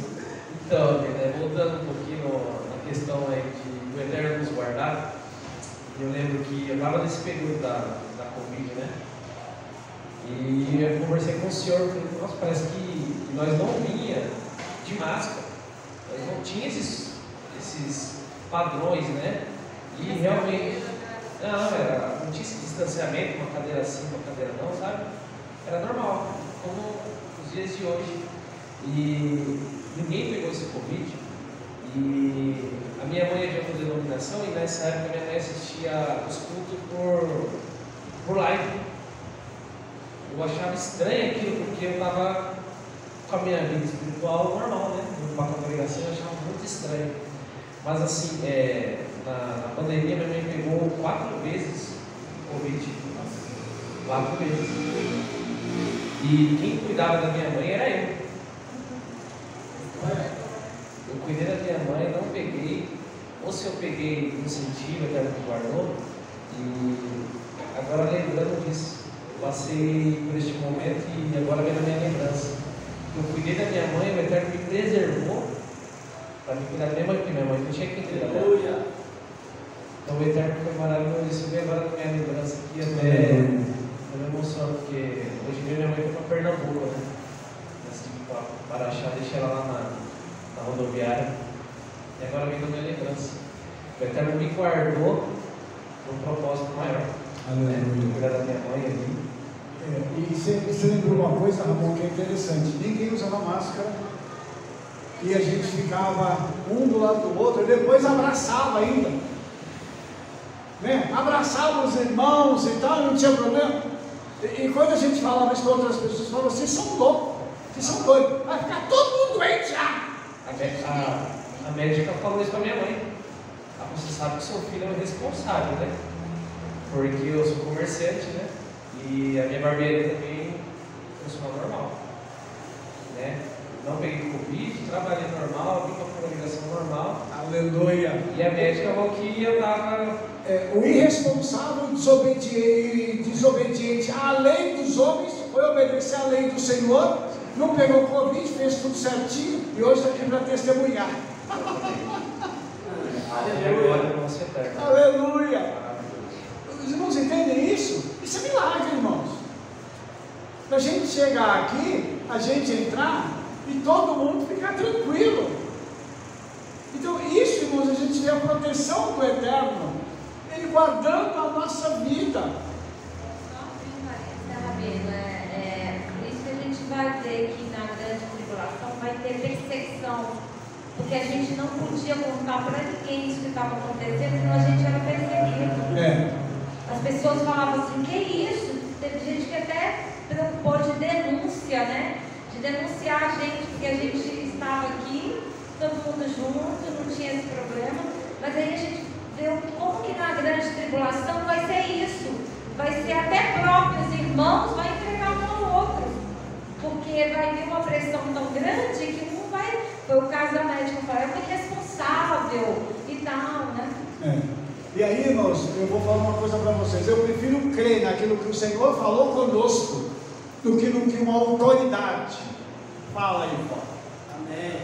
Então, voltando um pouquinho na questão aí do Eterno nos guardar, eu lembro que eu estava nesse período da Covid, né? E eu conversei com o senhor, falei: nossa, parece que nós não vinha de máscara, nós não tinha esses padrões, né? E realmente, não tinha esse distanciamento, uma cadeira assim, uma cadeira não, sabe? Era normal, como os dias de hoje. E ninguém pegou esse Covid. E a minha mãe é de outra denominação, e nessa época minha mãe assistia os cultos por live. Eu achava estranho aquilo, porque eu estava com a minha vida espiritual normal, né? Numa congregação, eu achava muito estranho. Mas assim, na pandemia minha mãe pegou 4 vezes Covid. 4 vezes. E quem cuidava da minha mãe era eu. Eu cuidei da minha mãe, não peguei. Ou se eu peguei, não senti, o Eterno me guardou. E agora lembrando disso, eu passei por este momento e agora vem na minha lembrança. Eu cuidei da minha mãe, o Eterno me preservou para me cuidar da minha mãe, porque minha mãe não tinha que cuidar dela. Então o Eterno foi maravilhoso. Isso vem agora na minha lembrança aqui, até eu me emociono, porque hoje minha mãe foi para Pernambuco, né? Assim, para achar, deixei ela lá na rodoviária. E agora vem na minha lembrança. O Eterno me guardou num propósito maior. Aleluia. Cuidar da minha mãe ali. E você lembrou uma coisa, Ramon, que é interessante. Ninguém usava máscara. E a gente ficava um do lado do outro, e depois abraçava ainda, né? Abraçava os irmãos e tal, não tinha problema. E quando a gente falava isso para outras pessoas, falavam: vocês são loucos, vocês são doidos, vai ficar todo mundo doente já. A médica falou isso para minha mãe. Você sabe que seu filho é um responsável, né? Porque eu sou comerciante, né? E a minha barbearia também funciona normal, né? Não peguei Covid, trabalhei normal, vim para a congregação normal. Aleluia. E a médica falou que eu estava... O irresponsável e desobediente à lei dos homens foi obedecer à lei do Senhor, não pegou Covid, fez tudo certinho e hoje está aqui para testemunhar. Aleluia. Aleluia. Os irmãos entendem isso? Isso é milagre, irmãos. Para a gente chegar aqui, a gente entrar e todo mundo ficar tranquilo. Então isso, irmãos, a gente vê a proteção do Eterno, Ele guardando a nossa vida. Por isso que a gente vai ver que na grande tribulação vai ter perseguição, porque a gente não podia contar para ninguém isso que estava acontecendo, senão a gente era perseguido. As pessoas falavam assim: que isso? Teve gente que até preocupou de denúncia, né? De denunciar a gente, porque a gente estava aqui, todo mundo junto, não tinha esse problema. Mas aí a gente viu como que na grande tribulação vai ser isso. Vai ser até próprios irmãos, vai entregar um ao outro. Porque vai vir uma pressão tão grande que um vai... Foi o caso da médica, é muito responsável e tal, né? E aí, irmãos, eu vou falar uma coisa para vocês. Eu prefiro crer naquilo que o Senhor falou conosco do que no que uma autoridade fala aí fora. Amém.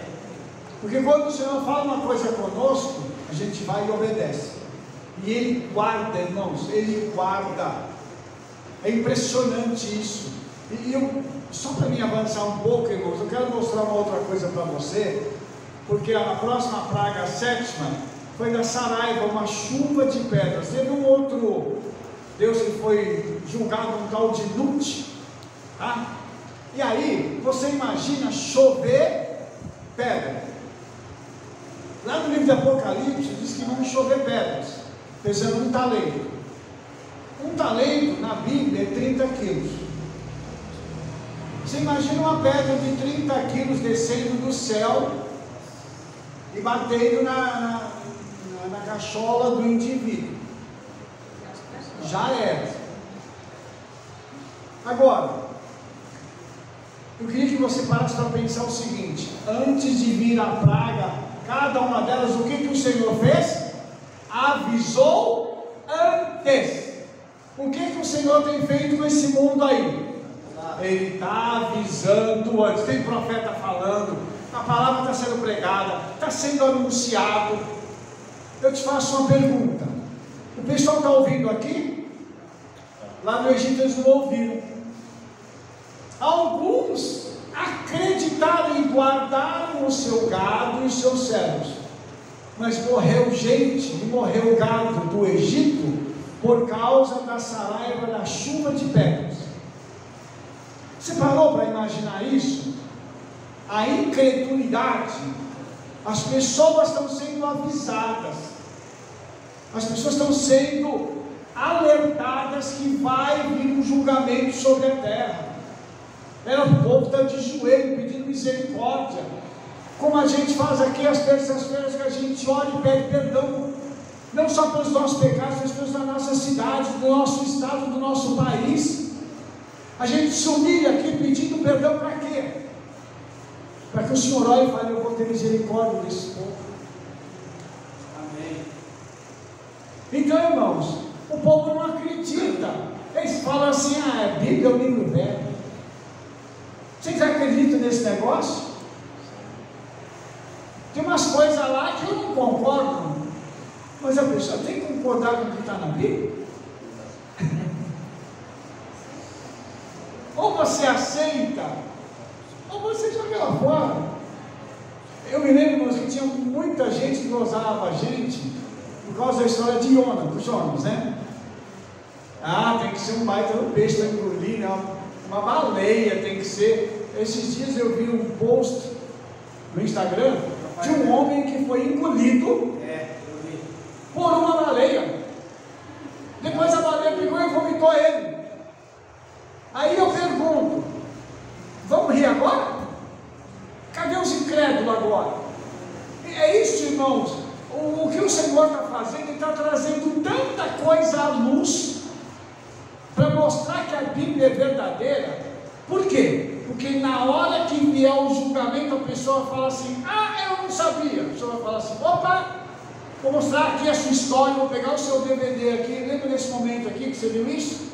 Porque quando o Senhor fala uma coisa conosco, a gente vai e obedece. E Ele guarda, irmãos, Ele guarda. É impressionante isso. E eu, só para me avançar um pouco, irmãos, eu quero mostrar uma outra coisa para você, porque a próxima praga, a 7ª, foi da Saraiva, uma chuva de pedras. Teve um outro Deus que foi julgado, um tal de Nut, tá? E aí, você imagina chover pedra. Lá no livro de Apocalipse diz que vão chover pedras, pesando 1 talento. 1 talento na Bíblia é 30 quilos. Você imagina uma pedra de 30 quilos descendo do céu e batendo na cachola do indivíduo. Já era. Agora, eu queria que você parasse para pensar o seguinte: antes de vir a praga, cada uma delas, o que o Senhor fez? Avisou antes. O que o Senhor tem feito com esse mundo aí? Ele está avisando antes. Tem profeta falando, a palavra está sendo pregada, está sendo anunciado. Eu te faço uma pergunta: o pessoal está ouvindo aqui? Lá no Egito eles não ouviram. Alguns acreditaram e guardaram o seu gado e os seus servos, mas morreu gente e morreu gado do Egito por causa da saraiva da chuva de pedras. Você parou para imaginar isso? A incredulidade, as pessoas estão sendo avisadas, as pessoas estão sendo alertadas que vai vir um julgamento sobre a terra. O povo está de joelho pedindo misericórdia, como a gente faz aqui às terças-feiras, que a gente ora e pede perdão, não só pelos nossos pecados, mas pelos da nossa cidade, do nosso estado, do nosso país. A gente se humilha aqui pedindo perdão para quê? Para que o Senhor olhe e fale: eu vou ter misericórdia desse povo. Amém. Então, irmãos, o povo não acredita. Eles falam assim: a Bíblia é um livro velho. Vocês acreditam nesse negócio? Tem umas coisas lá que eu não concordo, mas a pessoa tem que concordar com o que está na Bíblia. Ou você aceita, ou você joga lá fora. Eu me lembro, irmãos, que tinha muita gente que gozava a gente por causa da história de Jonas, né? Tem que ser um baita no peixe para engolir, né? Uma baleia tem que ser. Esses dias eu vi um post no Instagram de um homem que foi engolido por uma baleia. Depois a baleia pegou e vomitou ele. Aí eu pergunto: vamos rir agora? Cadê os incrédulos agora? É isso, irmãos. O que o Senhor está fazendo, Ele está trazendo tanta coisa à luz para mostrar que a Bíblia é verdadeira. Por quê? Porque na hora que vier o julgamento, a pessoa fala assim: eu não sabia. A pessoa vai falar assim: opa, vou mostrar aqui a sua história, vou pegar o seu DVD aqui. Lembra desse momento aqui que você viu isso?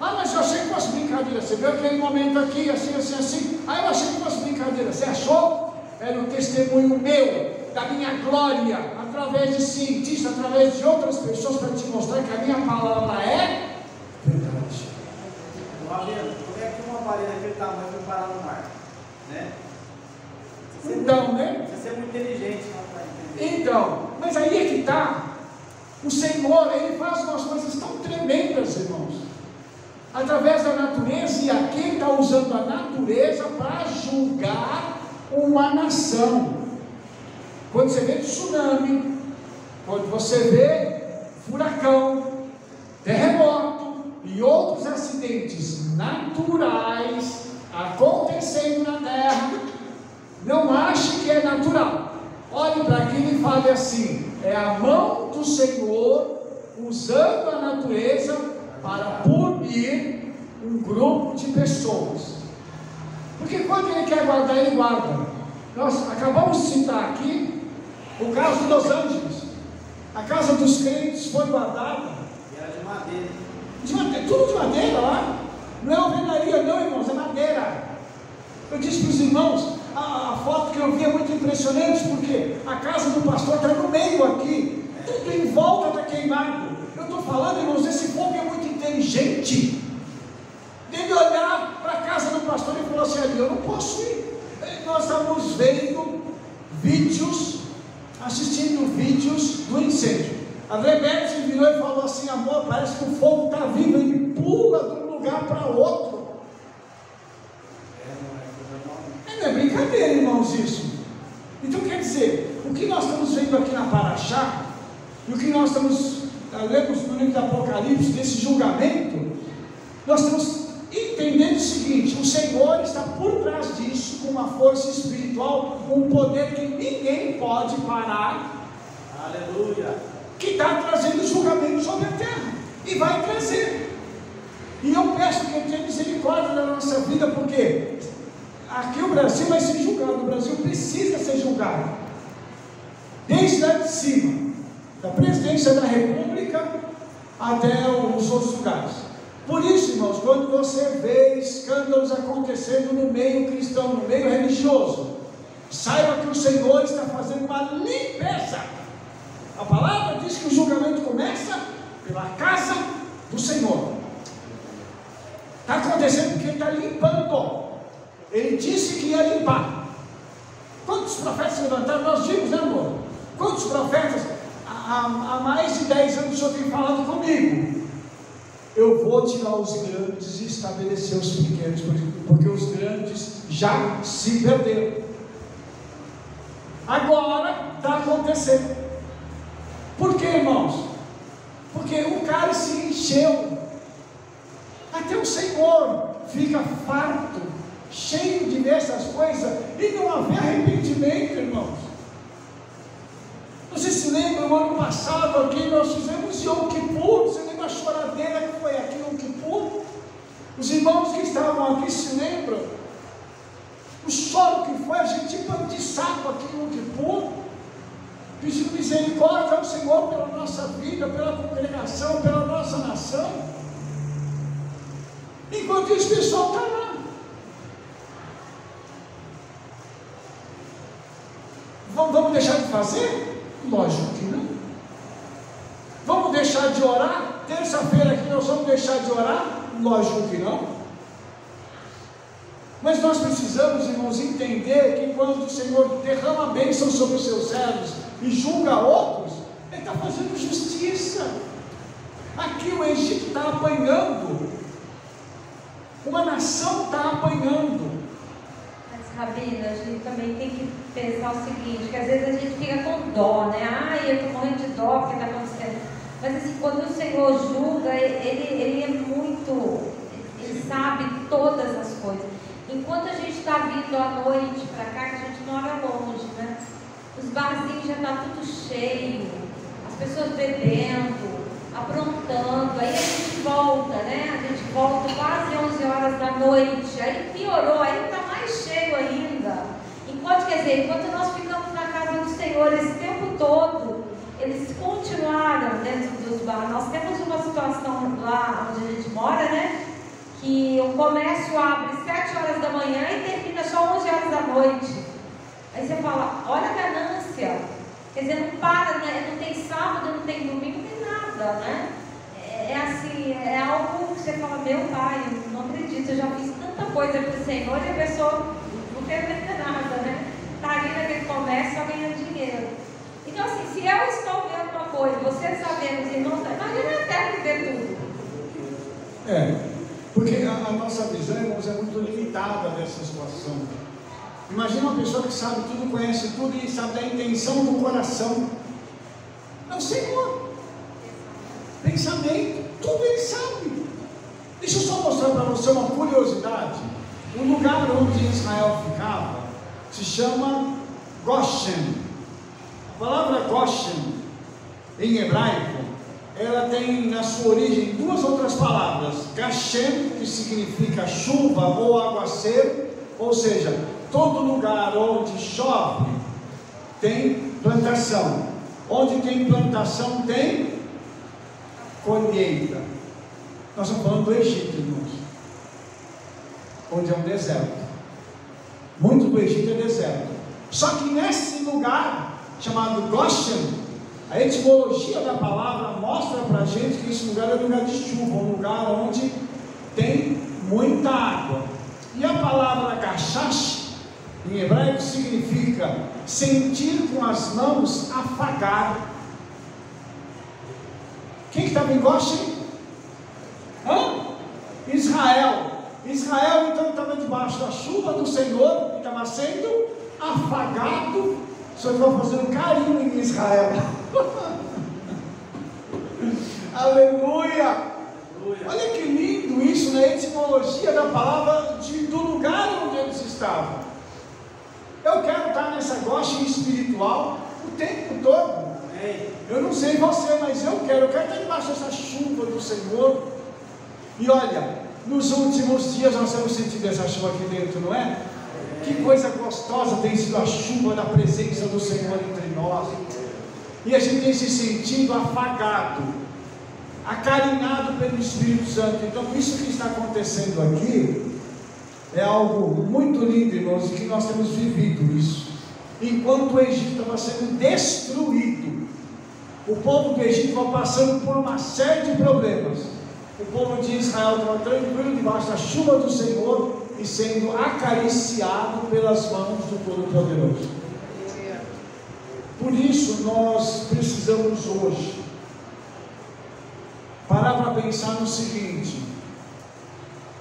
Mas eu achei que fosse brincadeira. Você viu aquele momento aqui, assim. Eu achei que fosse brincadeira. Você achou? Era um testemunho meu, da minha glória, através de cientistas, através de outras pessoas, para te mostrar que a minha palavra é verdade. Como é que uma baleia daquele tamanho vai parar no mar? Né? Então, né? Você é muito inteligente, não entender. Então, mas aí é que está. O Senhor, Ele faz umas coisas tão tremendas, irmãos, através da natureza, e aqui Ele está usando a natureza para julgar uma nação. Quando você vê tsunami, quando você vê furacão, terremoto e outros acidentes naturais acontecendo na terra, não ache que é natural. Olhe para aquilo e fale assim: é a mão do Senhor usando a natureza para punir um grupo de pessoas. Porque quando Ele quer guardar, Ele guarda. Nós acabamos de citar aqui o caso de Los Angeles. A casa dos crentes foi guardada. E era de madeira. Tudo de madeira lá. Não é alvenaria não, irmãos, é madeira. Eu disse para os irmãos, a foto que eu vi é muito impressionante, porque a casa do pastor está no meio aqui, tudo em volta está queimado. Eu estou falando, irmãos, esse povo é muito inteligente. Deve olhar para a casa do pastor e falou assim: ali eu não posso ir. Nós estamos vendo vídeos, assistindo vídeos do incêndio. A Rebeca se virou e falou assim: amor, parece que o fogo está vivo, ele pula de um lugar para outro. Não é brincadeira, irmãos, isso. Então quer dizer, o que nós estamos vendo aqui na Paraxá, e o que nós lemos no livro do Apocalipse, desse julgamento, nós estamos entendendo o seguinte: o Senhor está por trás disso, com uma força espiritual, um poder que ninguém pode parar. Aleluia. Que está trazendo julgamento sobre a terra, e vai trazer. E eu peço que Ele tenha misericórdia da nossa vida, porque aqui o Brasil vai ser julgado, o Brasil precisa ser julgado, desde lá de cima, da presidência da República até os outros lugares. Por isso, irmãos, quando você vê escândalos acontecendo no meio cristão, no meio religioso, saiba que o Senhor está fazendo uma limpeza. A palavra diz que o julgamento começa pela casa do Senhor. Está acontecendo porque Ele está limpando. Ele disse que ia limpar. Quantos profetas se levantaram? Nós vimos, né, amor? Quantos profetas? Há mais de 10 anos o Senhor tem falado comigo. eu vou tirar os grandes e estabelecer os pequenos, porque os grandes já se perderam. Agora está acontecendo. Por quê, irmãos? Porque o cálice encheu. Até o Senhor fica farto, cheio de dessas coisas, e não haver arrependimento, irmãos. Você se lembra, no ano passado aqui nós fizemos Yom Kippur? Você lembra a choradeira que foi aqui em Yom Kippur? Os irmãos que estavam aqui se lembram? O choro que foi, a gente pano de saco aqui em Yom Kippur, pedindo misericórdia ao Senhor pela nossa vida, pela congregação, pela nossa nação. Enquanto isso, o pessoal está lá. Vamos deixar de fazer? Lógico que não. Vamos deixar de orar? Terça-feira aqui nós vamos deixar de orar? Lógico que não. Mas nós precisamos, irmãos, entender que quando o Senhor derrama a bênção sobre os seus servos e julga outros, Ele está fazendo justiça. Aqui o Egito está apanhando, uma nação está apanhando. Rabino, a gente também tem que pensar o seguinte, que às vezes a gente fica com dó, né? Ai, eu estou morrendo de dó porque está acontecendo. Mas assim, quando o Senhor julga, ele é muito, Ele sabe todas as coisas. Enquanto a gente está vindo à noite para cá, que a gente mora longe, né? Os barzinhos já estão tudo cheio, as pessoas bebendo, aprontando, aí a gente volta, né? A gente volta quase 11 horas da noite, aí piorou, aí está mais cheio ainda. Enquanto, quer dizer, enquanto nós ficamos na casa do Senhor esse tempo todo, eles continuaram dentro dos bares. Nós temos uma situação lá onde a gente mora, né? Que o comércio abre 7 horas da manhã e termina só 11 horas da noite. Aí você fala, olha a ganância. Quer dizer, não para, né? Não tem sábado, não tem domingo, não tem nada, né? É assim, é algo que você fala, meu pai, eu não acredito, eu já fiz tanta coisa para o Senhor e a pessoa não quer ver nada, né? Está ali naquele comércio só ganhando dinheiro. Então assim, se eu estou vendo uma coisa, você está vendo os irmãos, imagina a terra que vê tudo. Porque a nossa visão, irmãos, é muito limitada dessa situação. Imagina uma pessoa que sabe tudo, conhece tudo e sabe da intenção do coração. É o Senhor. Pensamento, tudo Ele sabe. Deixa eu só mostrar para você uma curiosidade. O lugar onde Israel ficava se chama Goshen. A palavra Goshen, em hebraico, ela tem na sua origem duas outras palavras. Gashem, que significa chuva ou aguaceiro, ou seja, todo lugar onde chove tem plantação. Onde tem plantação tem colheita. Nós estamos falando do Egito, irmãos, onde é um deserto. Muito do Egito é deserto. Só que nesse lugar chamado Goshen, a etimologia da palavra mostra para a gente que esse lugar é um lugar de chuva, um lugar onde tem muita água. E a palavra Gashash, em hebraico, significa sentir com as mãos, afagar. Quem estava em Goshen? Israel. Israel então estava debaixo da chuva do Senhor e estava sendo afagado. O Senhor estava fazendo carinho em Israel. Aleluia! Olha que lindo isso na etimologia da palavra do lugar onde eles estavam. Eu quero estar nessa Goshen espiritual o tempo todo. Eu não sei você, mas eu quero estar debaixo dessa chuva do Senhor. E olha, nos últimos dias nós temos sentido essa chuva aqui dentro, não é? Que coisa gostosa tem sido a chuva da presença do Senhor entre nós. E a gente tem se sentido afagado, acarinhado pelo Espírito Santo. Então isso que está acontecendo aqui é algo muito lindo, irmãos, e que nós temos vivido isso. Enquanto o Egito estava sendo destruído, o povo do Egito estava passando por uma série de problemas. O povo de Israel estava tranquilo debaixo da chuva do Senhor e sendo acariciado pelas mãos do Todo-Poderoso. Por isso nós precisamos hoje parar para pensar no seguinte: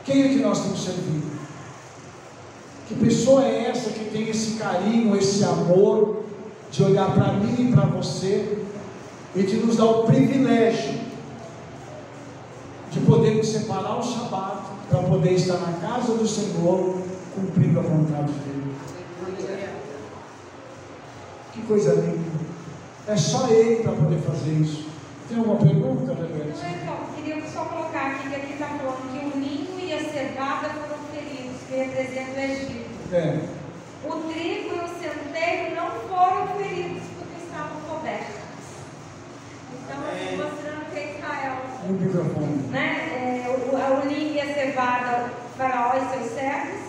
quem é que nós estamos servindo? Que pessoa é essa que tem esse carinho, esse amor de olhar para mim e para você e de nos dar o privilégio de podermos separar o Shabat para poder estar na casa do Senhor, cumprindo a vontade dele? Que coisa linda! É só Ele para poder fazer isso. Tem alguma pergunta, Rebeca? Então, queria só colocar aqui que aqui está falando que o ninho e a cevada foram feridos, que representam o Egito. O trigo e o centeio não foram feridos porque estavam cobertos. Então, assim, mostrando que é Israel. No microfone. Né? O ninho e a cevada, Faraó e seus servos,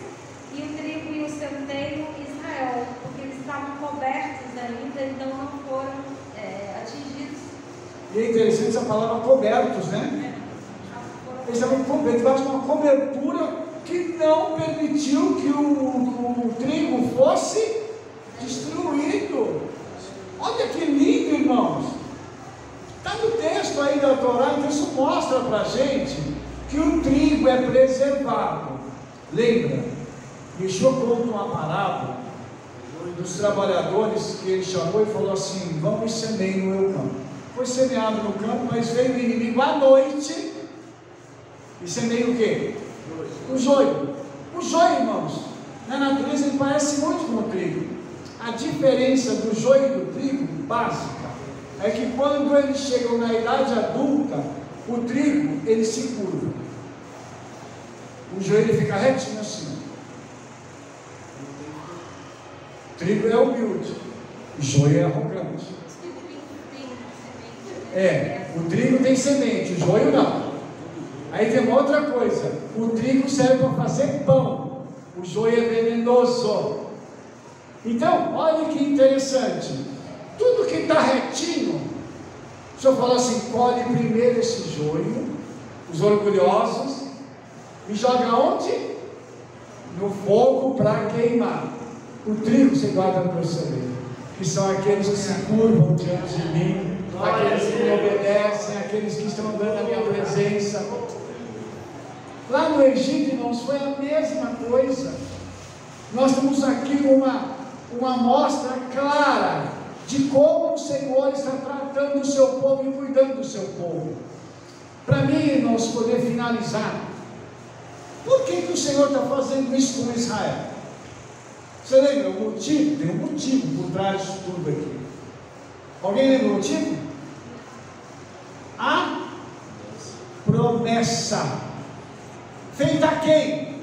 e o trigo e o centeio, Israel, porque eles estavam cobertos ainda, então não foram atingidos. E é interessante essa palavra cobertos, né? Eles estavam cobertos, debaixo de uma cobertura que não permitiu que o trigo fosse destruído. Olha que lindo, irmãos. Está no texto aí da Torá, então isso mostra para a gente que o trigo é preservado. Lembra? Yeshua conta uma parábola dos trabalhadores que ele chamou e falou assim: vamos semear no meu campo. Foi semeado no campo, mas veio o inimigo à noite e semeia o quê? O joio. O joio, irmãos, na natureza ele parece muito com o trigo. A diferença do joio e do trigo, básica, é que quando eles chegam na idade adulta, o trigo ele se curva. O joio ele fica retinho assim. O trigo é humilde, o joio é arrogante. O trigo tem semente, o joio não. Aí tem uma outra coisa: o trigo serve para fazer pão, o joio é venenoso. Então, olha que interessante, tudo que está retinho, o Senhor falou assim: colhe primeiro esse joio, os orgulhosos, e joga onde? No fogo para queimar. O trigo você guarda no meu celeiro, que são aqueles que se curvam diante de mim, aqueles que me obedecem, aqueles que estão andando na minha presença. Lá no Egito, irmãos, foi a mesma coisa. Nós temos aqui uma amostra clara de como o Senhor está tratando o seu povo e cuidando do seu povo. Para mim, irmãos, poder finalizar, por que o Senhor está fazendo isso com Israel? Você lembra o motivo? Tem um motivo por trás disso tudo aqui. Alguém lembra o motivo? A promessa feita a quem?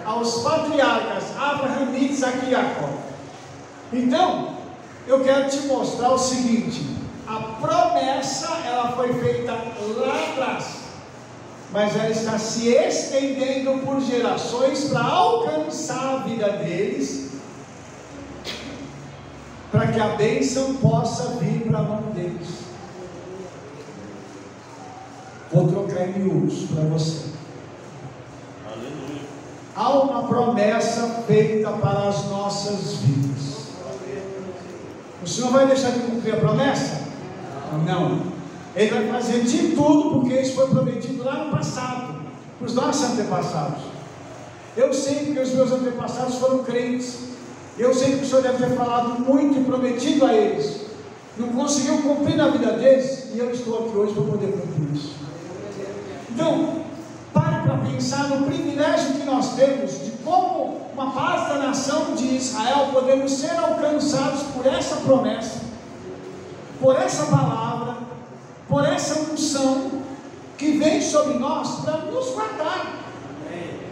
Aos patriarcas Abraão, Isaac e Jacó. Então, eu quero te mostrar o seguinte: a promessa ela foi feita lá atrás, mas ela está se estendendo por gerações para alcançar a vida deles, para que a bênção possa vir para a mão deles. Vou trocar em miúdos para você. Aleluia. Há uma promessa feita para as nossas vidas. O Senhor vai deixar de cumprir a promessa? Não. Ele vai fazer de tudo, porque isso foi prometido lá no passado, para os nossos antepassados. Eu sei que os meus antepassados foram crentes. Eu sei que o Senhor deve ter falado muito e prometido a eles. Não conseguiu cumprir na vida deles, e eu estou aqui hoje para poder cumprir isso. Então, pare para pensar no privilégio que nós temos de como uma parte da nação de Israel podemos ser alcançados por essa promessa, por essa palavra, por essa unção que vem sobre nós para nos guardar.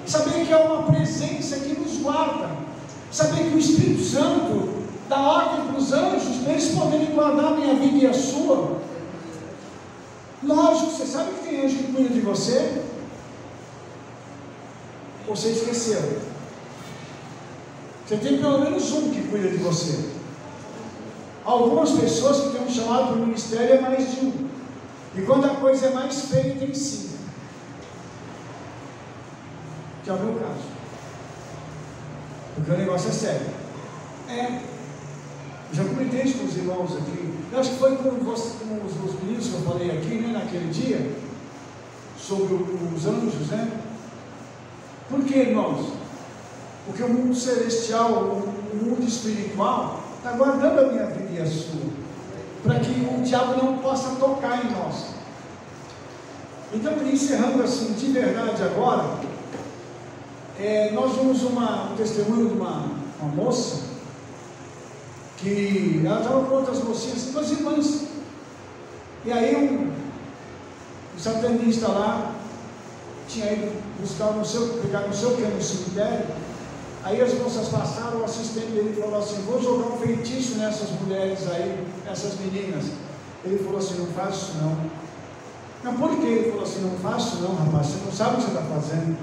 Saber que é uma presença que nos guarda, saber que o Espírito Santo dá ordem para os anjos para eles poderem guardar a minha vida e a sua. Lógico, você sabe que tem anjo que cuida de você? Ou você esqueceu? Você tem pelo menos um que cuida de você. Algumas pessoas que têm um chamado para o ministério é mais de um. E quando a coisa é mais feia, tem 5. Já viu o caso? Porque o negócio é sério. Já comentei isso com os irmãos aqui. Eu acho que foi com os meninos que eu falei aqui, né, naquele dia. sobre os anjos, né? Por que, irmãos? Porque o mundo celestial, o mundo espiritual, está guardando a minha vida e a sua, para que o diabo não possa tocar em nós. Então, encerrando assim, de verdade agora, nós vimos um testemunho de uma moça, que ela estava com outras mocinhas, 2 irmãs, e aí um satanista lá, tinha ido buscar pegar não sei o que no cemitério. Aí as moças passaram, o assistente dele falou assim: vou jogar um feitiço nessas mulheres aí, nessas meninas. Ele falou assim: não faço isso não. Não, por quê? Ele falou assim: não faço não, rapaz, você não sabe o que você está fazendo.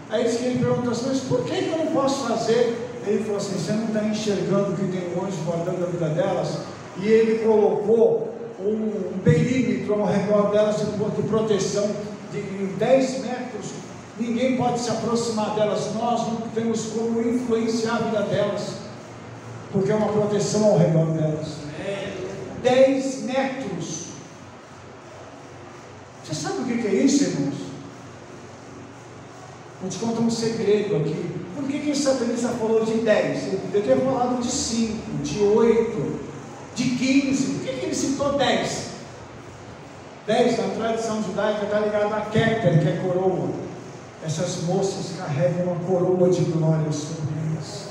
Aí disse que ele perguntou assim: mas por que eu não posso fazer? Ele falou assim: você não está enxergando que tem um anjo guardando a vida delas? E ele colocou um perímetro ao redor delas de proteção de 10 metros. Ninguém pode se aproximar delas, nós não temos como influenciar a vida delas, porque é uma proteção ao redor delas. 10 metros. Você sabe o que é isso, irmãos? Vou te contar um segredo aqui. Por que esse satanista falou de 10? Ele poderia ter falado de 5, de 8, de 15. Por que ele citou 10? 10 na tradição judaica está ligado a Keter, que é coroa. Essas moças carregam uma coroa de glória sobre elas.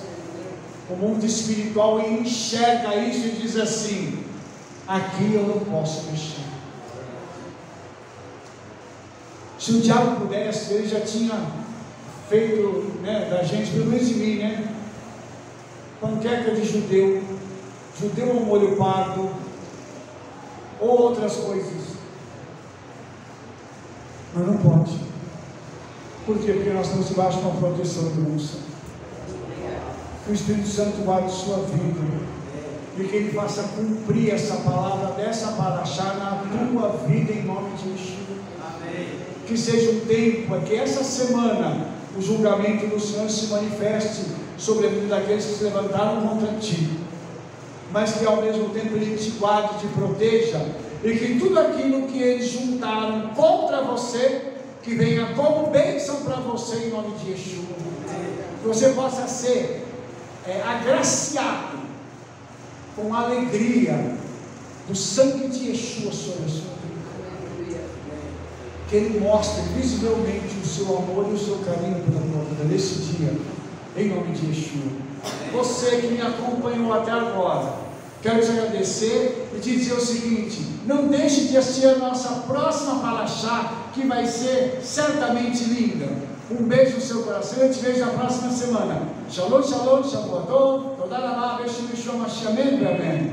O mundo espiritual enxerga isso e diz assim: aqui eu não posso mexer. Se o diabo pudesse, ele já tinha feito, né, da gente, pelo menos de mim, né? Panqueca de judeu ao molho pardo, ou outras coisas. Mas não pode. Por quê? Porque nós estamos debaixo de uma proteção do unção. Que o Espírito Santo guarde sua vida, e que Ele faça cumprir essa palavra dessa paraxá na tua vida, em nome de Jesus. Amém. Que seja um tempo, que essa semana o julgamento do Senhor se manifeste sobre a vida daqueles que se levantaram contra ti, mas que ao mesmo tempo Ele te guarde, te proteja, e que tudo aquilo que eles juntaram contra você, que venha como bênção para você, em nome de Yeshua. Que você possa ser agraciado com a alegria do sangue de Yeshua sobre a sua vida. Que Ele mostre visivelmente o seu amor e o seu carinho pela tua vida nesse dia, em nome de Yeshua. Você que me acompanhou até agora, quero te agradecer e te dizer o seguinte: não deixe de assistir a nossa próxima paraxá, que vai ser certamente linda. Um beijo no seu coração, eu te vejo na próxima semana. Shalom, shalom, shalom, toda a Mashiach, amém.